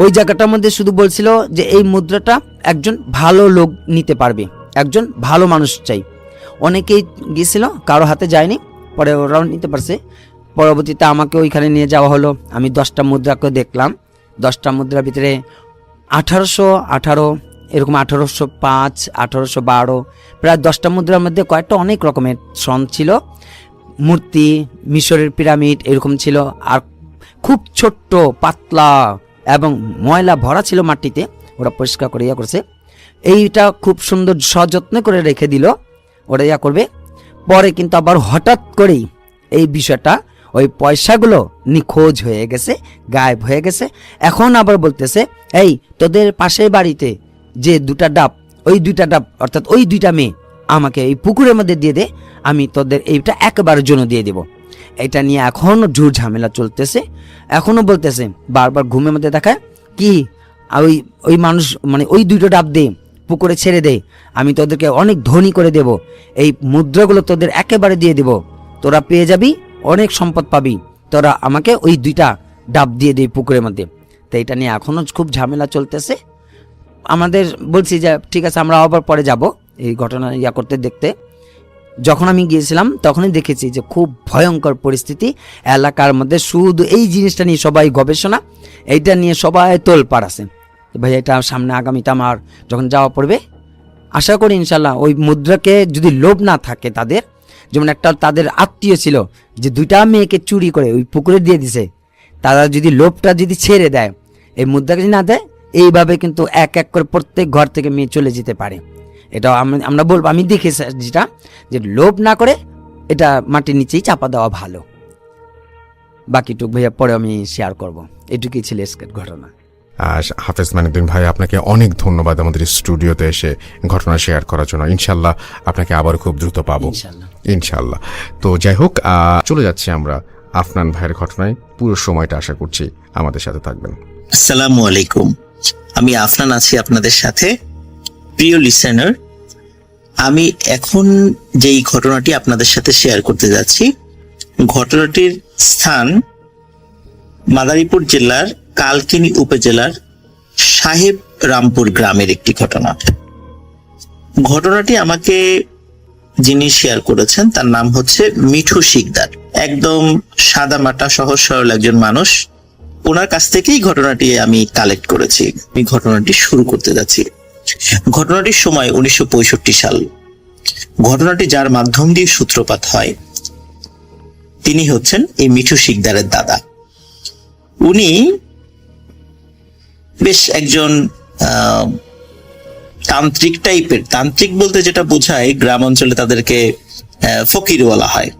ওই জায়গাটার মধ্যে শুধু বলছিল যে এই মুদ্রাটা একজন ভালো লোক নিতে পারবে, একজন ভালো মানুষ চাই। অনেকেই গিয়েছিল, কারো হাতে যায়নি, পরে ওরাও নিতে পারছে। পরবর্তীতে আমাকে ওইখানে নিয়ে যাওয়া হলো, আমি 10টা মুদ্রাকে দেখলাম। 10টা মুদ্রার ভিতরে 1818, এরকম 1805, 1812, প্রায় 10টা মুদ্রার মধ্যে কয়েকটা অনেক রকমের সন ছিল, মূর্তি, মিশরের পিরামিড এরকম ছিল, আর খুব ছোট্ট পাতলা এবং ময়লা ভরা ছিল মাটিতে, ওরা পরিষ্কার করে করছে। এইটা খুব সুন্দর সযত্নে করে রেখে দিল, ওরা করবে। পরে কিন্তু আবার হঠাৎ করেই এই বিষয়টা, ওই পয়সাগুলো নিখোঁজ হয়ে গেছে, গায়েব হয়ে গেছে। এখন আবার বলতেছে এই তোদের পাশের বাড়িতে যে 2টা ডাব, ওই 2টা ডাব অর্থাৎ ওই 2টা মেয়ে আমাকে এই পুকুরের মধ্যে দিয়ে দে, আমি তোদের এইটা একবারের জন্য দিয়ে দেব। এটা নিয়ে এখনো ঝামেলা চলতেছে। এখনো বলতেছে বারবার ঘুমের মধ্যে দেখায় কি ওই মানুষ, মানে ওই 2টা ডাব দে, পুকুরে ছেড়ে দে, আমি তোদেরকে অনেক ধনী করে দেব, এই মুদ্রাগুলো তোদের একেবারে দিয়ে দেব, তোরা পেয়ে যাবি, অনেক সম্পদ পাবি, তোরা আমাকে ওই 2টা ডাব দিয়ে দে পুকুরের মধ্যে। তো এটা নিয়ে এখনো খুব ঝামেলা চলতেছে। আমাদের বলছি যে ঠিক আছে আমরা আবার পরে যাব এই ঘটনা করতে দেখতে। যখন আমি গিয়েছিলাম তখনই দেখেছি যে খুব ভয়ঙ্কর পরিস্থিতি এলাকার মধ্যে, শুধু এই জিনিসটা নিয়ে সবাই গবেষণা, এইটা নিয়ে সবাই তোলপাড় আছে। ভাই এটা সামনে আগামীতে আমার যখন যাওয়া পড়বে, আশা করি ইনশাল্লাহ ওই মুদ্রাকে যদি লোভ না থাকে তাদের, যেমন একটা তাদের আত্মীয় ছিল যে 2টা মেয়েকে চুরি করে ওই পুকুরে দিয়ে দিছে, তারা যদি লোভটা যদি ছেড়ে দেয়, এই মুদ্রা যদি না দেয়, এইভাবে কিন্তু এক এক করে প্রত্যেক ঘর থেকে মেয়ে চলে যেতে পারে। এটা আমরা বলবো, আমি দেখেছি যেটা, যে লোভ না করে এটা মাটির নিচেই চাপা দেওয়া ভালো। বাকিটুক ভাইয়া পরে আমি শেয়ার করব। এটুকুই ছিল আজকের ঘটনা। হাফেজ মাইনুদ্দিন ভাই, আপনাকে অনেক ধন্যবাদ আমাদের স্টুডিওতে এসে ঘটনা শেয়ার করার জন্য। ইনশাল্লাহ আপনাকে আবার খুব দ্রুত পাবো ইনশাল্লাহ। ইনশাল্লাহ। তো যাই হোক, চলে যাচ্ছি আমরা আফনান ভাইয়ের ঘটনায়। পুরো সময়টা আশা করছি আমাদের সাথে থাকবেন। আসসালামু আলাইকুম, আমি আফনান আছি আপনাদের সাথে। প্রিয় লিসেনার, আমি এখন যেই ঘটনাটি আপনাদের সাথে শেয়ার করতে যাচ্ছি, ঘটনাটির স্থান মাদারীপুর জেলার কালকিনি উপজেলার সাহেব রামপুর গ্রামের একটি ঘটনা। ঘটনাটি আমাকে যিনি শেয়ার করেছেন তার নাম হচ্ছে মিঠু শিকদার। একদম সাদামাটা সহজ সরল একজন মানুষ। ওনার কাছ থেকেই ঘটনাটি আমি কালেক্ট করেছি। আমি ঘটনাটি শুরু করতে যাচ্ছি। ঘটনাটির সময় 1965 সাল। ঘটনাটি যার মাধ্যম দিয়ে সূত্রপাত হয় তিনি হচ্ছেন এই মিঠু শিকদারের দাদা। উনি বেশ একজন তান্ত্রিক টাইপের। তান্ত্রিক বলতে যেটা বোঝায়, গ্রাম অঞ্চলে তাদেরকে ফকির বলা হয়।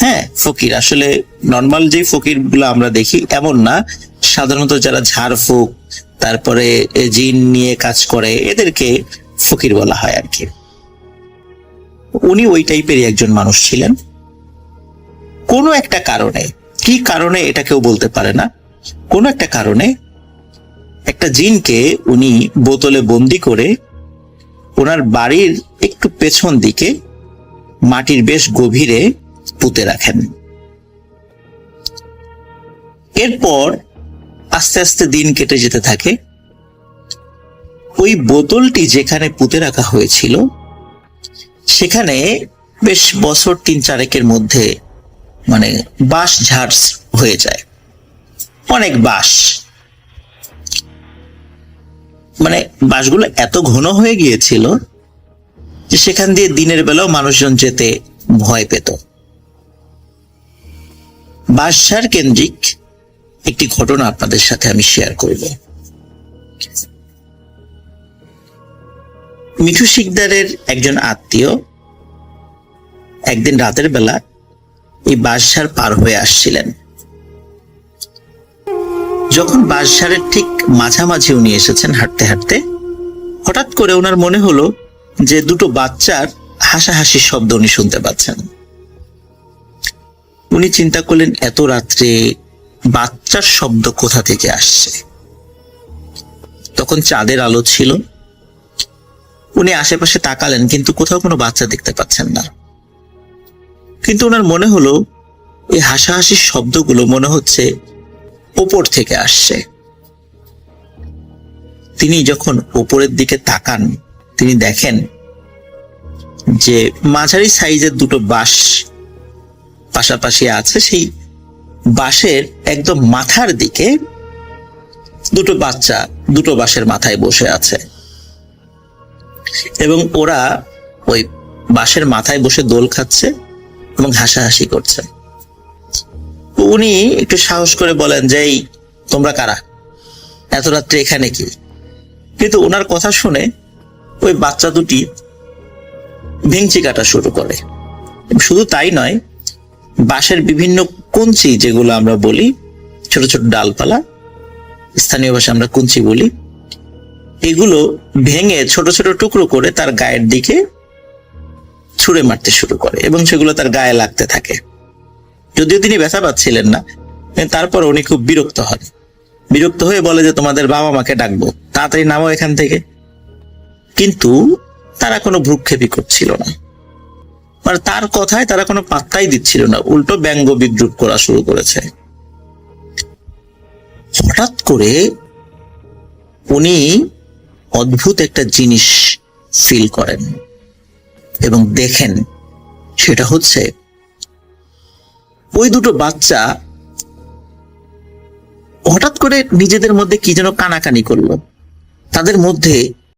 হ্যাঁ, ফকির আসলে নর্মাল যে ফকির গুলো আমরা দেখি এমন না। সাধারণত যারা ঝাড়ফুঁক, তারপরে জিন নিয়ে কাজ করে, এদেরকে ফকির বলা হয় আর কি। উনি ওই টাইপেরই একজন মানুষ ছিলেন। কোনো একটা কারণে, কি কারণে এটা কেউ বলতে পারে না, কোনো একটা কারণে একটা জিনকে উনি বোতলে বন্দি করে ওনার বাড়ির একটু পেছন দিকে মাটির বেশ গভীরে পুঁতে রাখেন। এরপর আস্তে আস্তে দিন কেটে যেতে থাকে। ওই বোতলটি যেখানে পুঁতে রাখা হয়েছিল সেখানে বেশ বছর 3-4 মধ্যে মানে বাঁশ ঝাড় হয়ে যায়, অনেক বাঁশ। মানে বাঁশগুলো এত ঘন হয়ে গিয়েছিল যে সেখান দিয়ে দিনের বেলাও মানুষজন যেতে ভয় পেত। বাঁশঝাড় কেন্দ্রিক একটি ঘটনা আপনাদের সাথে আমি শেয়ার করব। মিঠু শিকদারের একজন আত্মীয় একদিন রাতের বেলা এই বাঁশঝাড় পার হয়ে আসছিলেন। যখন বাঁশঝাড়ের ঠিক মাঝামাঝি উনি এসেছেন হাঁটতে হাঁটতে, হঠাৎ করে ওনার মনে হলো যে দুটো বাচ্চার হাসাহাসির শব্দ উনি শুনতে পাচ্ছেন। উনি চিন্তা করলেন এত রাত্রে বাচ্চার শব্দ কোথা থেকে আসছে। তখন চাঁদের আলো ছিল। উনি আশেপাশে তাকালেন কিন্তু কোথাও কোনো বাচ্চা দেখতে পাচ্ছেন না। কিন্তু ওনার মনে হলো এই হাসাহাসির শব্দগুলো মনে হচ্ছে ওপর থেকে আসছে। তিনি যখন ওপরের দিকে তাকান, তিনি দেখেন যে মাঝারি সাইজের দুটো বাঁশ পাশাপাশি আছে। সেই বাঁশের একদম মাথার দিকে দুটো বাচ্চা দুটো বাঁশের মাথায় বসে আছে এবং ওরা ওই বাঁশের মাথায় বসে দোল খাচ্ছে এবং হাসাহাসি করছে। উনি একটু সাহস করে বলেন যে এই তোমরা কারা, এত রাত্রে এখানে কি? কিন্তু ওনার কথা শুনে ওই বাচ্চা দুটি ভেঙচি কাটা শুরু করে। শুধু তাই নয়, বাঁশের বিভিন্ন কঞ্চি, যেগুলো আমরা বলি ছোট ছোট ডালপালা, স্থানীয় ভাষায় আমরা কুঞ্চি বলি, এগুলো ভেঙে ছোট ছোট টুকরো করে তার গায়ের দিকে ছুঁড়ে মারতে শুরু করে এবং সেগুলো তার গায়ে লাগতে থাকে। যদিও তিনি ব্যথা পাচ্ছিলেন না, তারপর উনি খুব বিরক্ত হন। বিরক্ত হয়ে বলে যে তোমাদের বাবা মাকে ডাকবো, তাড়াতাড়ি নামো এখান থেকে। কিন্তু তারা কোনো ভ্রুক্ষেপই করছিল না, মানে তার কথায় তারা কোনো পাত্তাই দিচ্ছিল না, উল্টো ব্যঙ্গ বিদ্রুপ করা শুরু করেছে। হঠাৎ করে উনি অদ্ভুত একটা জিনিস ফিল করেন এবং দেখেন, সেটা হচ্ছে ওই দুটো বাচ্চা হঠাৎ করে নিজেদের মধ্যে কি যেন কানাকানি করলো। তাদের মধ্যে